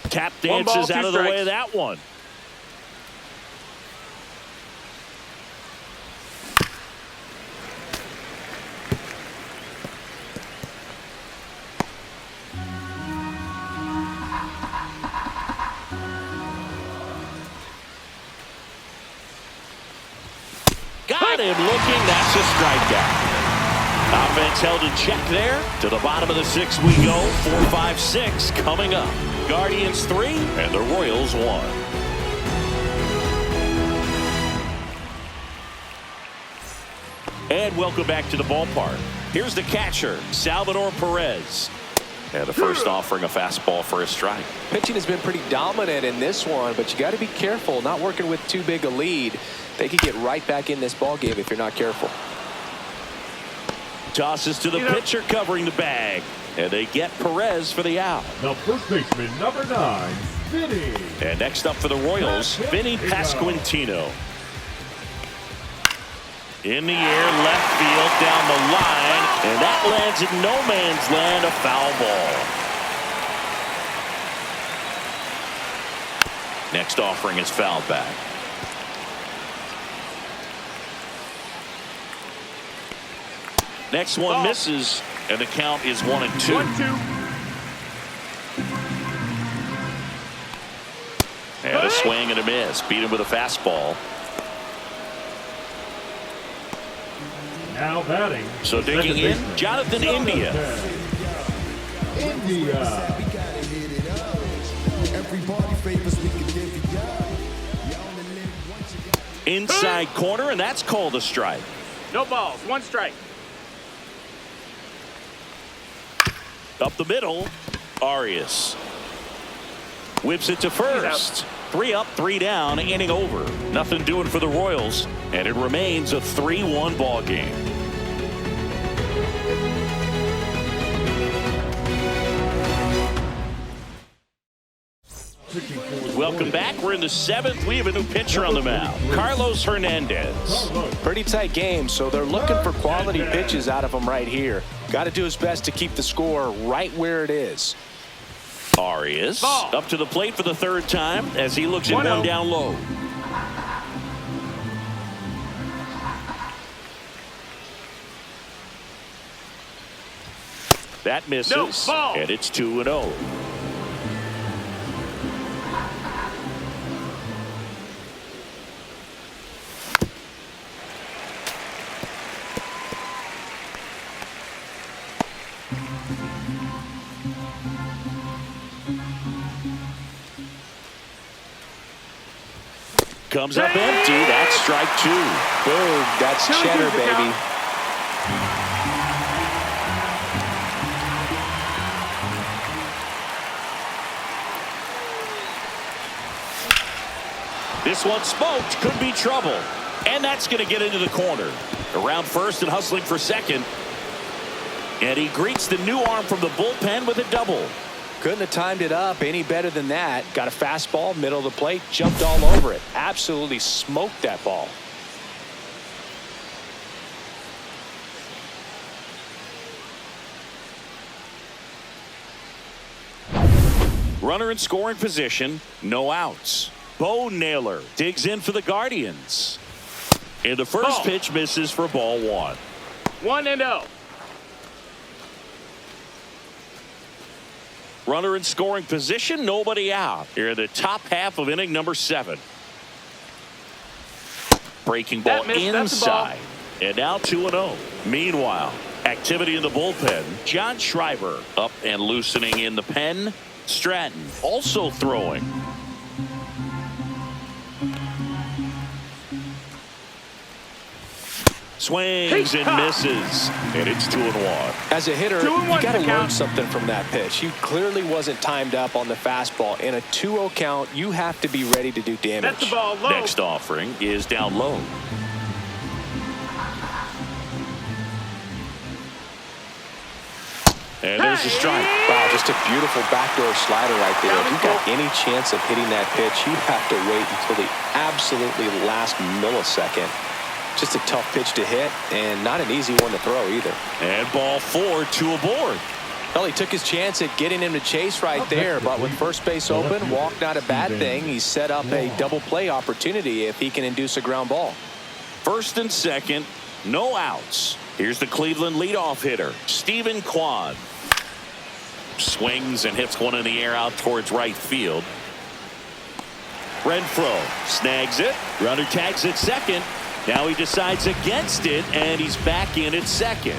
Tap dances out of the way of that one. Got him looking. That's a strikeout. Offense held in check there. To the bottom of the 6th we go. 4-5-6 coming up. Guardians 3 and the Royals 1. And welcome back to the ballpark. Here's the catcher, Salvador Perez. And the first offering a fastball for a strike. Pitching has been pretty dominant in this one, but you got to be careful, not working with too big a lead. They could get right back in this ball game if you're not careful. Tosses to the pitcher covering the bag. and they get Perez for the out. The first baseman, number 9, Vinny. And next up for the Royals, Vinny Pasquantino. In the air, left field, down the line, and that lands in no man's land, a foul ball. Next offering is fouled back. Next one misses, and the count is 1-2. 1-2. And a swing and a miss. Beat him with a fastball. Now batting. So digging in, Jonathan India. India. Inside corner, and that's called a strike. No balls. 1 strike. Up the middle, Arias. Whips it to first. 3 up, 3 down, inning over. Nothing doing for the Royals, and it remains a 3-1 ball game. Welcome back. We're in the 7th. We have a new pitcher on the mound, Carlos Hernandez. Pretty tight game, so they're looking for quality pitches out of him right here. Got to do his best to keep the score right where it is. Arias up to the plate for the 3rd time as he looks at 1 down low. That misses, and it's 2-0. Comes up empty. That's strike 2. Boom. That's cheddar, baby. This one smoked. Could be trouble. And that's going to get into the corner. Around first and hustling for second. And he greets the new arm from the bullpen with a double. Couldn't have timed it up any better than that. Got a fastball, middle of the plate, jumped all over it. Absolutely smoked that ball. Runner in scoring position, no outs. Bo Naylor digs in for the Guardians. And the first pitch misses for ball 1. 1-0. Runner in scoring position, nobody out. Here in the top half of inning number 7. Breaking ball inside. And now 2-0. Meanwhile, activity in the bullpen. John Schreiber up and loosening in the pen. Stratton also throwing. Swings and misses, and it's 2-1. As a hitter, you got to learn something from that pitch. He clearly wasn't timed up on the fastball. In a 2-0 count, you have to be ready to do damage. That's the ball low. Next offering is down low. And there's a strike. Wow, just a beautiful backdoor slider right there. If you've got any chance of hitting that pitch, you have to wait until the absolutely last millisecond. Just a tough pitch to hit, and not an easy one to throw either. And ball 4, 2 aboard. Well, he took his chance at getting him to chase right there, but with first base open, walk not a bad thing. He set up a double play opportunity if he can induce a ground ball. First and second, no outs. Here's the Cleveland leadoff hitter, Stephen Kwan. Swings and hits one in the air out towards right field. Renfroe snags it. Runner tags at second. Now he decides against it, and he's back in at second.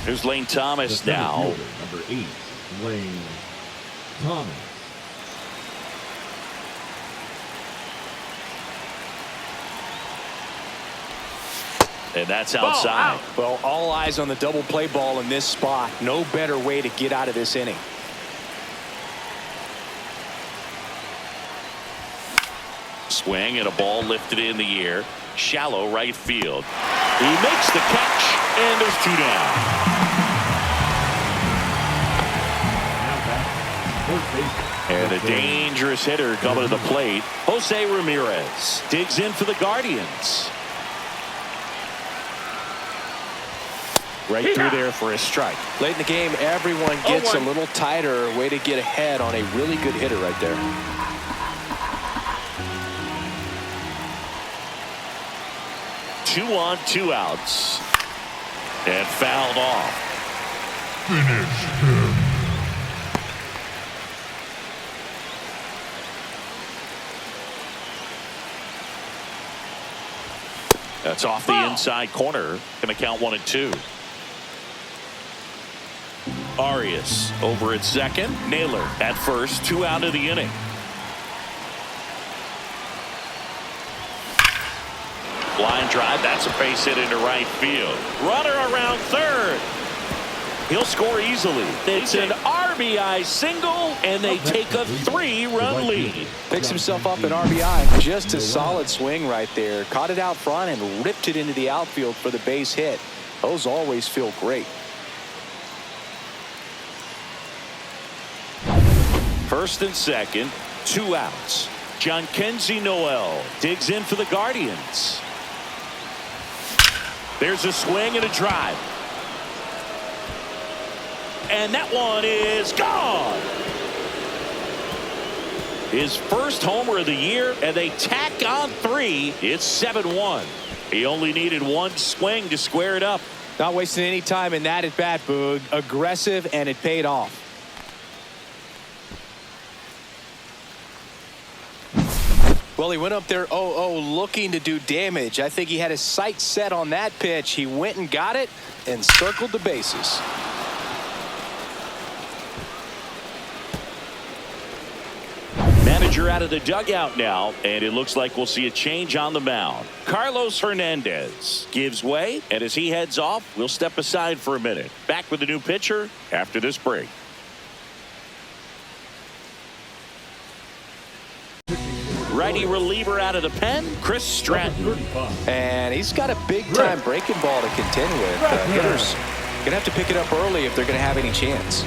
Here's Lane Thomas now. Number 8, Lane Thomas. And that's outside. Well, all eyes on the double play ball in this spot. No better way to get out of this inning. Swing and a ball lifted in the air. Shallow right field. He makes the catch. And there's 2 down. Now back. First base. And a dangerous hitter coming to the plate. Jose Ramirez digs in for the Guardians. Right through there for a strike. Late in the game, everyone gets a little tighter. Way to get ahead on a really good hitter right there. Two on, 2 outs. And fouled off. That's off the inside corner. Going to count 1-2. Arias over at second. Naylor at first. 2 out of the inning. Line drive. That's a base hit into right field. Runner around third. He'll score easily. It's an RBI single, and they take a 3-run lead. Picks himself up an RBI. Just a solid swing right there. Caught it out front and ripped it into the outfield for the base hit. Those always feel great. First and second, 2 outs. Jhonkensy Noel digs in for the Guardians. There's a swing and a drive. And that one is gone. His first homer of the year, and they tack on 3. It's 7-1. He only needed 1 swing to square it up. Not wasting any time in that at bat, Boog. Aggressive, and it paid off. Well, he went up there 0-0 looking to do damage. I think he had his sights set on that pitch. He went and got it and circled the bases. Manager out of the dugout now, and it looks like we'll see a change on the mound. Carlos Hernandez gives way, and as he heads off, we'll step aside for a minute. Back with the new pitcher after this break. Righty reliever out of the pen, Chris Stratton. And he's got a big-time breaking ball to contend with. Hitters going to have to pick it up early if they're going to have any chance.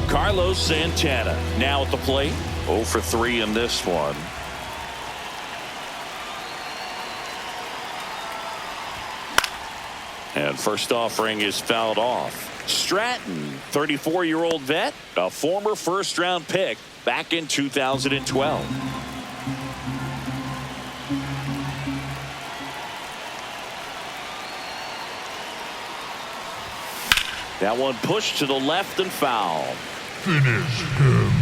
Carlos Santana now at the plate. 0 for 3 in this one. And first offering is fouled off. Stratton, 34-year-old vet, a former first-round pick back in 2012. That one pushed to the left and foul. Finish him.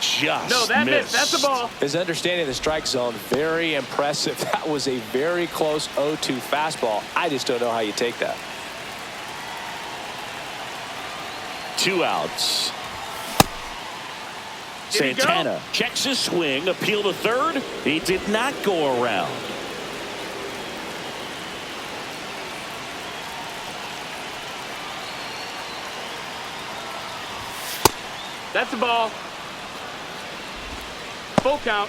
Just No, that missed. missed. That's the ball. His understanding of the strike zone, very impressive. That was a very close 0-2 fastball. I just don't know how you take that. 2 outs. Did he go? Santana checks his swing, appeal to third. He did not go around. That's the ball. Full count.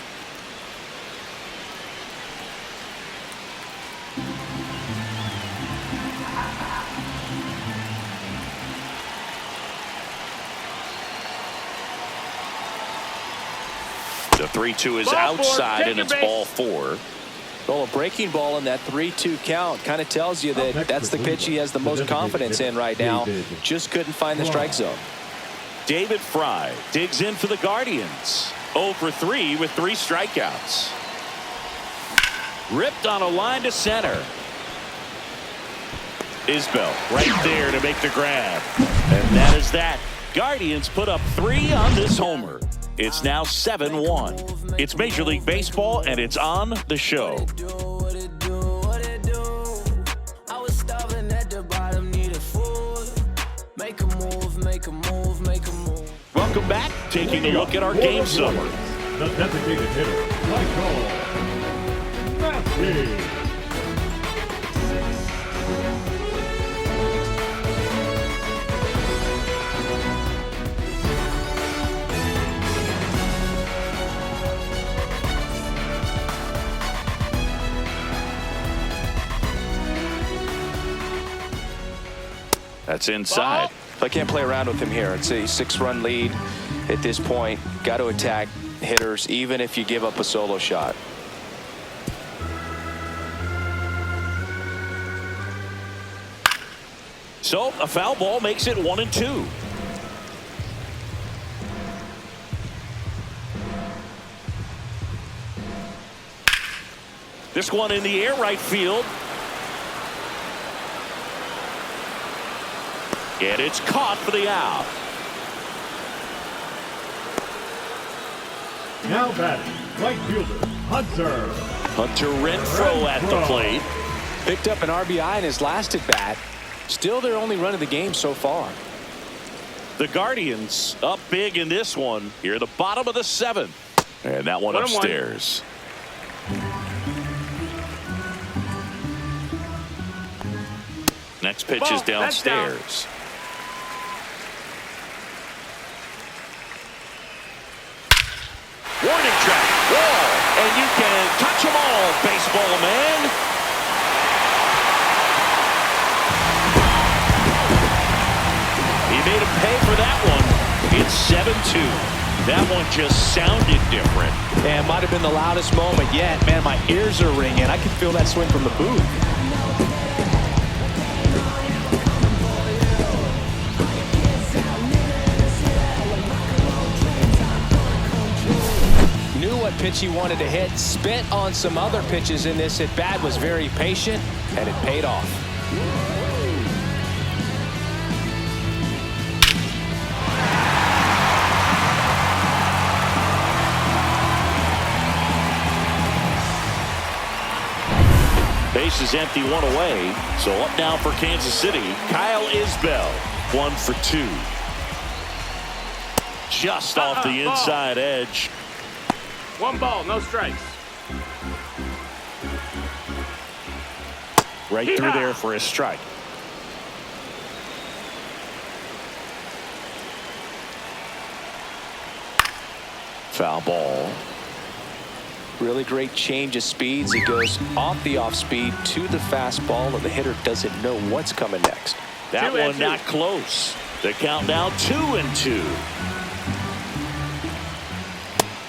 The 3-2 is Ball outside, four. and Take it's your ball base. 4. Well, a breaking ball in that 3-2 count kind of tells you that that's the pitch he has the most confidence in right now. Just couldn't find the strike zone. David Fry digs in for the Guardians. 0 for 3 with 3 strikeouts. Ripped on a line to center. Isbell right there to make the grab. And that is that. Guardians put up 3 on this homer. It's now 7-1. It's Major League Baseball, and it's on the show. Welcome back. Taking a look at our game summary. The designated hitter, Michael Massey. That's inside. I can't play around with him here. It's a 6-run lead at this point. Got to attack hitters, even if you give up a solo shot. So a foul ball makes it 1-2. This one in the air right field. And it's caught for the out. Now batting, right fielder, Hunter. Hunter Renfroe at the plate. Picked up an RBI in his last at bat. Still their only run of the game so far. The Guardians up big in this one. Here at the bottom of the 7th. And that one upstairs. Next pitch is downstairs. Warning track. Wall. And you can touch them all, baseball man. He made him pay for that one. It's 7-2. That one just sounded different. And might have been the loudest moment yet. Man, my ears are ringing. I can feel that swing from the booth. Knew what pitch he wanted to hit. Spent on some other pitches in this at bat. Was very patient, and it paid off. Base is empty, one away. So up now for Kansas City, Kyle Isbell, 1 for 2. Just off the inside edge. 1 ball, no strikes. Right through there for a strike. Foul ball. Really great change of speeds. It goes off the off speed to the fastball, and the hitter doesn't know what's coming next. That one not close. The count now 2-2.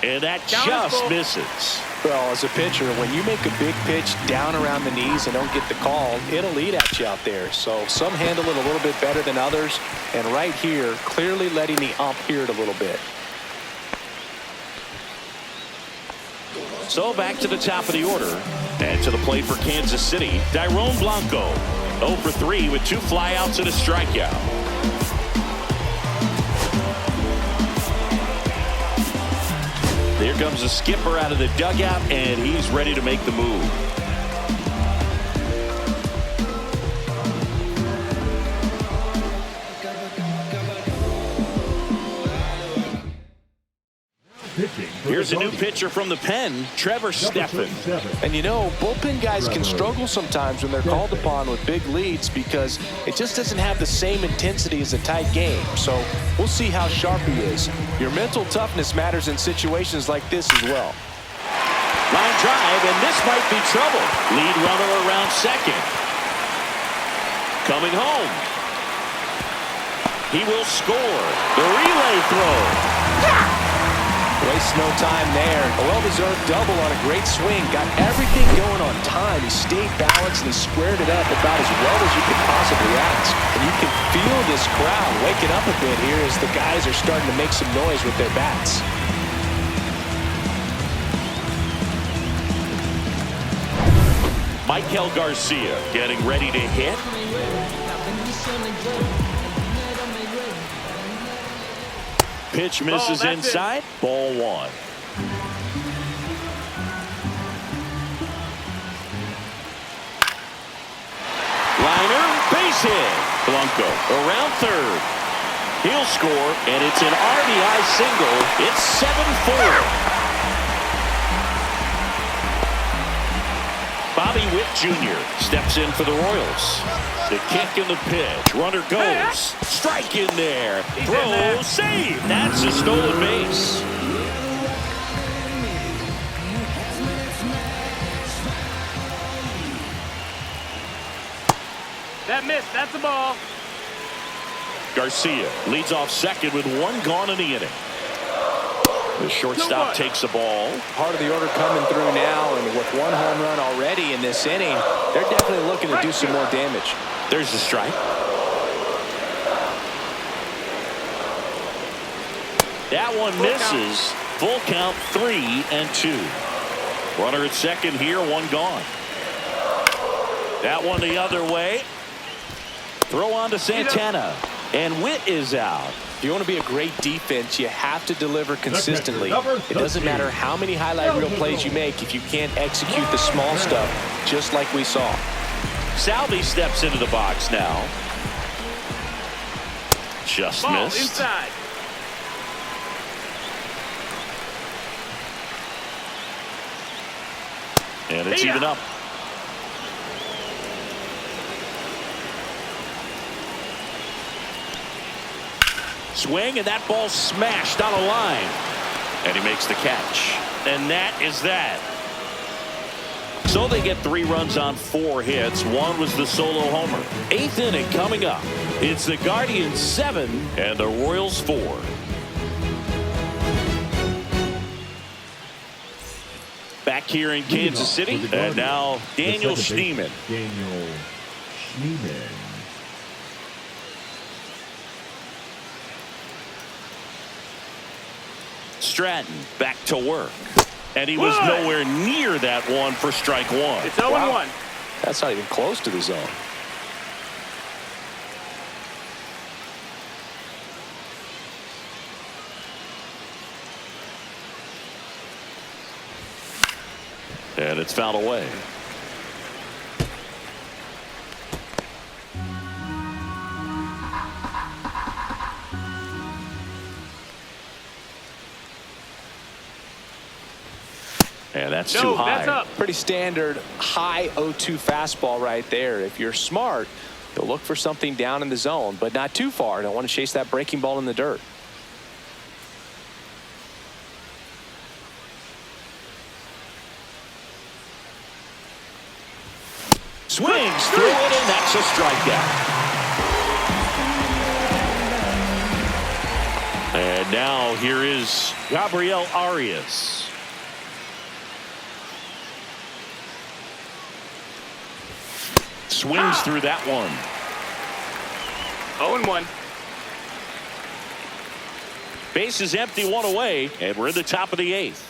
And that just misses. Well, as a pitcher, when you make a big pitch down around the knees and don't get the call, it'll eat at you out there. So some handle it a little bit better than others. And right here, clearly letting the ump hear it a little bit. So back to the top of the order. And to the plate for Kansas City, Dairon Blanco. 0 for 3 with 2 flyouts and a strikeout. Here comes the skipper out of the dugout, and he's ready to make the move. Here's a new pitcher from the pen, Trevor Stephan. And you know, bullpen guys can struggle sometimes when they're called upon with big leads because it just doesn't have the same intensity as a tight game. So we'll see how sharp he is. Your mental toughness matters in situations like this as well. Line drive, and this might be trouble. Lead runner around second. Coming home. He will score. The relay throw. Wastes no time there. A well-deserved double on a great swing. Got everything going on time. He stayed balanced and he squared it up about as well as you could possibly ask. And you can feel this crowd waking up a bit here as the guys are starting to make some noise with their bats. Michael Garcia getting ready to hit. Pitch misses inside. Ball 1. Liner, base hit. Blanco around third. He'll score, and it's an RBI single. It's 7-4. Bobby Witt Jr. steps in for the Royals. The kick and the pitch. Runner goes. Strike in there. Throw, save. That's a stolen base. That missed. That's a ball. Garcia leads off second with one gone in the inning. The shortstop takes the ball. Part of the order coming through now, and with one home run already in this inning, they're definitely looking to do some more damage. There's the strike. That one misses. Full count, 3-2. Runner at second here, one gone. That one the other way. Throw on to Santana. And Witt is out. If you want to be a great defense, you have to deliver consistently. It doesn't matter how many highlight reel plays you make if you can't execute the small stuff, just like we saw. Salvi steps into the box now. Just Ball missed. inside. And it's even up. Swing, and that ball smashed on a line. And he makes the catch. And that is that. So they get 3 runs on 4 hits. One was the solo homer. 8th inning coming up. It's the Guardians 7 and the Royals 4. Back here in Kansas City. And now Daniel Schneemann. Daniel Schneemann. Stratton back to work. And he was nowhere near that one for strike one. It's 0-1. That's not even close to the zone. And it's fouled away. And that's too high. That's up. Pretty standard high 0-2 fastball right there. If you're smart, you'll look for something down in the zone, but not too far. Don't want to chase that breaking ball in the dirt. Swings through it, and that's a strikeout. And now here is Gabriel Arias. Swings through that one. 0-1. Base is empty, one away, and we're in the top of the 8th.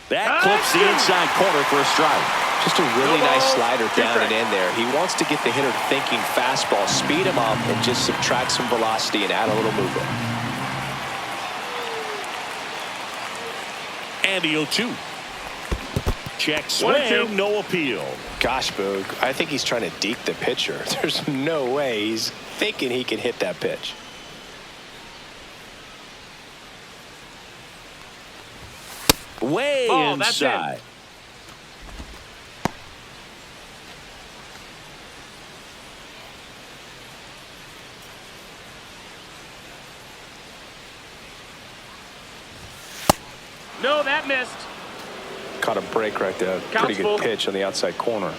That clips the inside corner for a strike. Just a really nice slider down and in there. He wants to get the hitter thinking fastball, speed him up, and just subtract some velocity and add a little movement. And the 0-2. Check swing, no appeal. Gosh, Boog, I think he's trying to deke the pitcher. There's no way he's thinking he can hit that pitch. Way Ball, that's inside. in. No, that missed. Caught a break right there. Pretty good full. pitch on the outside corner.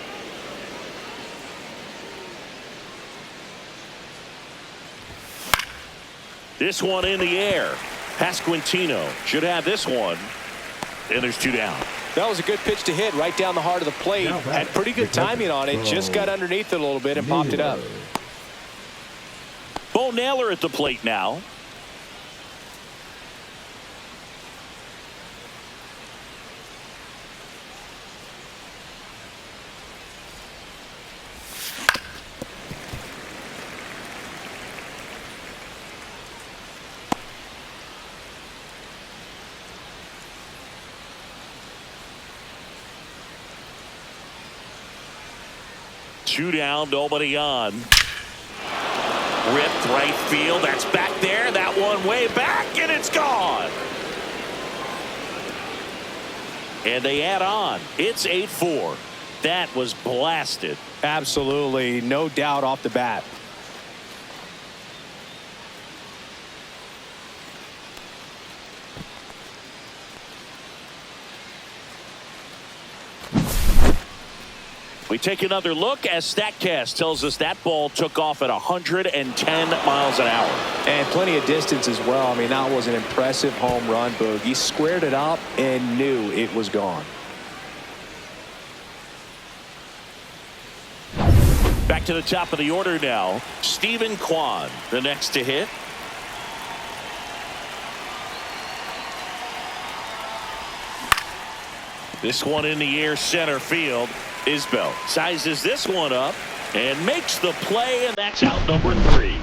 This one in the air. Pasquantino should have this one. And there's 2 down. That was a good pitch to hit right down the heart of the plate. Had pretty good timing on it. Just got underneath it a little bit and popped it up. Bo Naylor at the plate now. Two down, nobody on. Ripped right field. That's back there. That one way back, and it's gone. And they add on. It's 8-4. That was blasted. Absolutely, no doubt off the bat. We take another look as StatCast tells us that ball took off at 110 miles an hour. And plenty of distance as well. I mean, that was an impressive home run, Boog. He squared it up and knew it was gone. Back to the top of the order now. Stephen Kwan, the next to hit. This one in the air center field. Isbell sizes this one up and makes the play, and that's out number 3.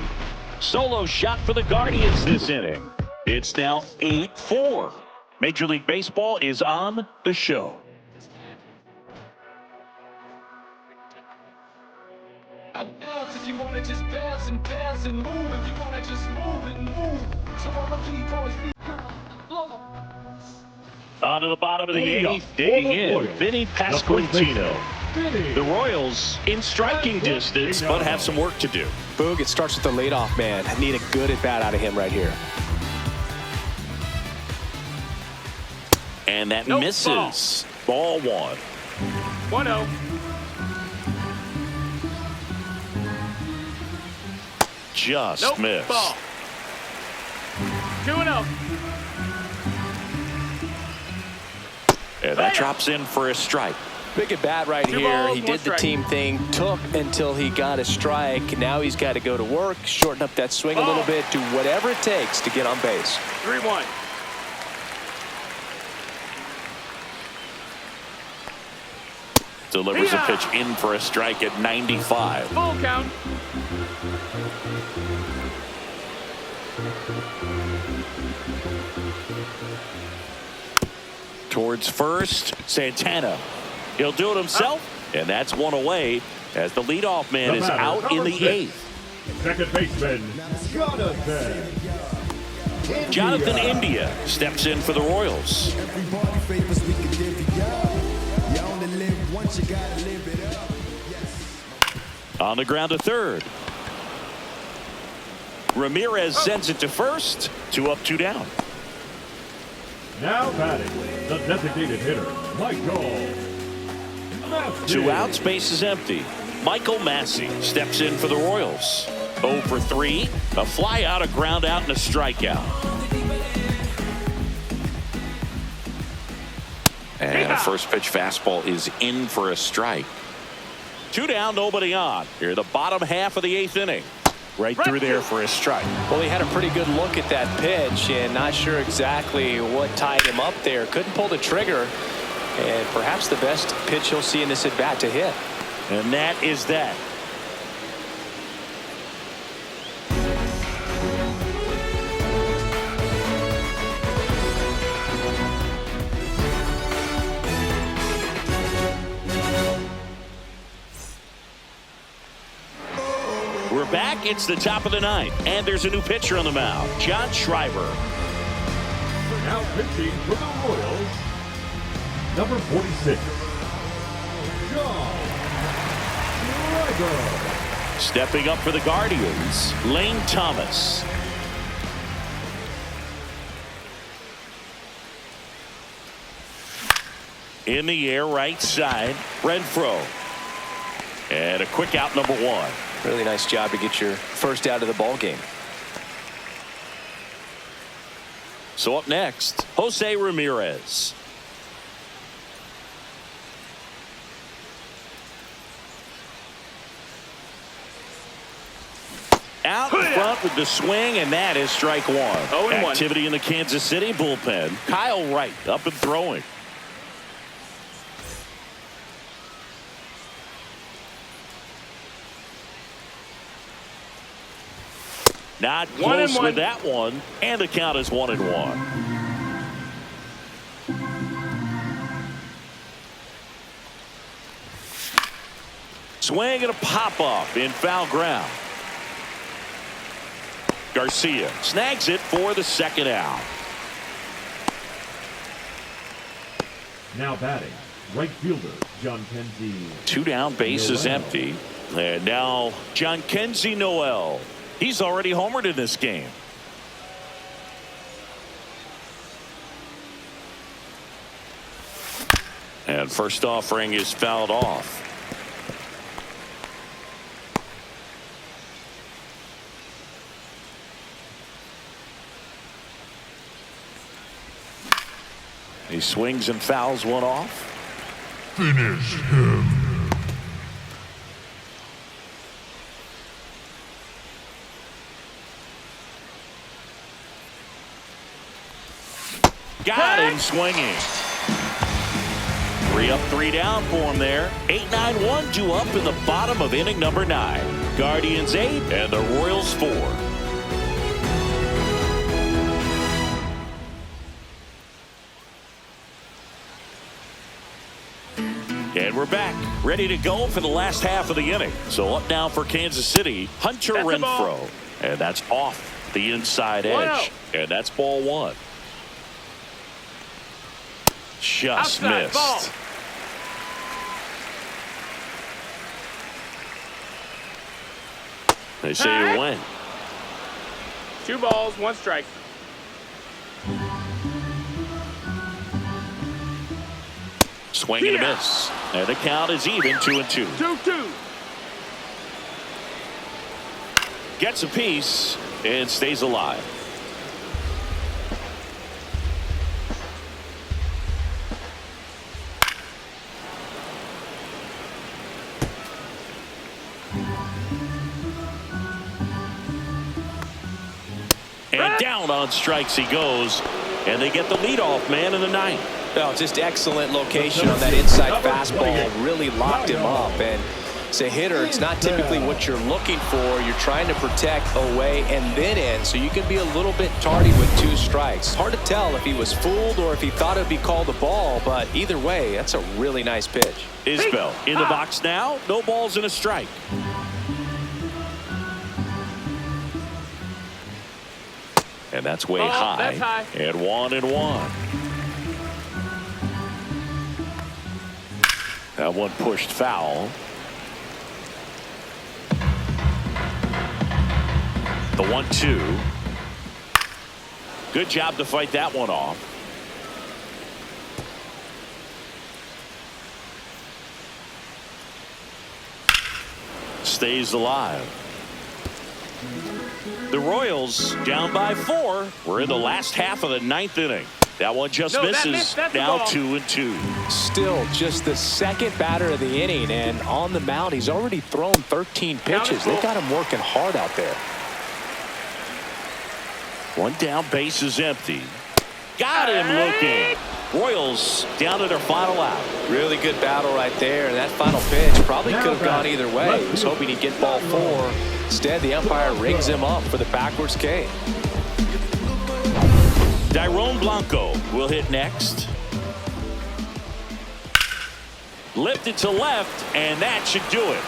Solo shot for the Guardians this inning. It's now 8-4. Major League Baseball is on the show. If you wanna just bounce and move, if you wanna just move and move. So all the B-boys be On to the bottom of the 8th, digging in, Vinny Pasquantino. The Royals in striking distance, but have some work to do. Boog, it starts with the leadoff man. I need a good at-bat out of him right here. And that Nope, misses. Ball 1. 1-0. Just Nope. missed. Ball. 2-0. And that drops in for a strike. Big at bat right 2 here. balls, He 1 did the strike. team thing, took until he got a strike. Now he's got to go to work, shorten up that swing a little bit, do whatever it takes to get on base. 3-1. Delivers a pitch in for a strike at 95. Full count. Towards first, Santana. He'll do it himself, and that's one away as the leadoff man is out in the 8th. Second baseman, Jonathan India steps in for the Royals. Everybody favors we can divvy up. You only live once, you gotta live it up. Yes. On the ground to third. Ramirez sends it to first. 2 up, 2 down. now batting, the designated hitter, Michael Massey. 2 outs, base is empty. Michael Massey steps in for the Royals. 0 for 3, a fly out, a ground out, and a strikeout. And a first pitch fastball is in for a strike. 2 down, nobody on. Here, the bottom half of the 8th inning. Right through there for a strike. Well, he had a pretty good look at that pitch and not sure exactly what tied him up there. Couldn't pull the trigger, and perhaps the best pitch he'll see in this at bat to hit. And that is that. We're back. It's the top of the 9th, and there's a new pitcher on the mound, John Schreiber. Now pitching for the Royals, number 46, John Schreiber. Stepping up for the Guardians, Lane Thomas. In the air, right side, Renfroe. And a quick out, number 1. Really nice job to get your first out of the ball game. So up next, Jose Ramirez. Out in front with the swing, and that is strike 1. 0-1. Activity in the Kansas City bullpen. Kyle Wright up and throwing. Not close 1-1. with that one, and the count is 1-1. Swing and a pop-up in foul ground. Garcia snags it for the second out. Now batting, right fielder, John Kenzie. 2 down, base is empty. And now Jhonkensy Noel. He's already homered in this game. And first offering is fouled off. He swings and fouls one off. Finish him. Got him swinging. 3 up, 3 down for him there. 8-9-1, 2 up in the bottom of inning number 9. Guardians 8 and the Royals 4. And we're back, ready to go for the last half of the inning. So up now for Kansas City, Hunter That's a ball. Renfroe. And that's off the inside edge. And that's ball 1. Just Outside, missed. ball. They say Hey. you win. 2 balls, 1 strike. Swing and a Yeah. miss. And the count is even, 2-2. 2-2. Gets a piece and stays alive. And down on strikes he goes. And they get the leadoff man in the 9th. Well, just excellent location on that inside fastball. Really locked him up. And as a hitter, it's not typically what you're looking for. You're trying to protect away and then in, so you can be a little bit tardy with 2 strikes. Hard to tell if he was fooled or if he thought it would be called a ball, but either way, that's a really nice pitch. Isbell in the box now. No balls and a strike. And that's way high. That's high. And 1-1. That one pushed foul. The 1-2. Good job to fight that one off. Stays alive. The Royals down by 4. We're in the last half of the 9th inning. That one just No, that misses. missed. That's a Now ball. 2-2. Still just the second batter of the inning, and on the mound, he's already thrown 13 pitches. They got him working hard out there. One down, base is empty. Got him looking. Royals down to their final out. Really good battle right there, and that final pitch probably could have gone either way. He was hoping he'd get ball 4. Instead, the umpire rings him up for the backwards K. Dairon Blanco will hit next. Lifted to left, and that should do it.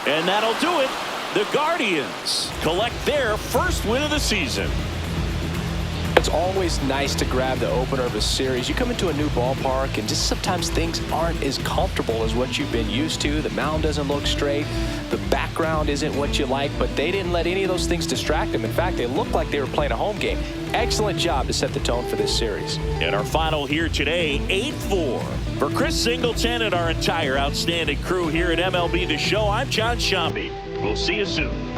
And that'll do it. The Guardians collect their first win of the season. It's always nice to grab the opener of a series. You come into a new ballpark, and just sometimes things aren't as comfortable as what you've been used to. The mound doesn't look straight. The background isn't what you like, but they didn't let any of those things distract them. In fact, they looked like they were playing a home game. Excellent job to set the tone for this series. And our final here today, 8-4. For Chris Singleton and our entire outstanding crew here at MLB The Show, I'm John Shambi. We'll see you soon.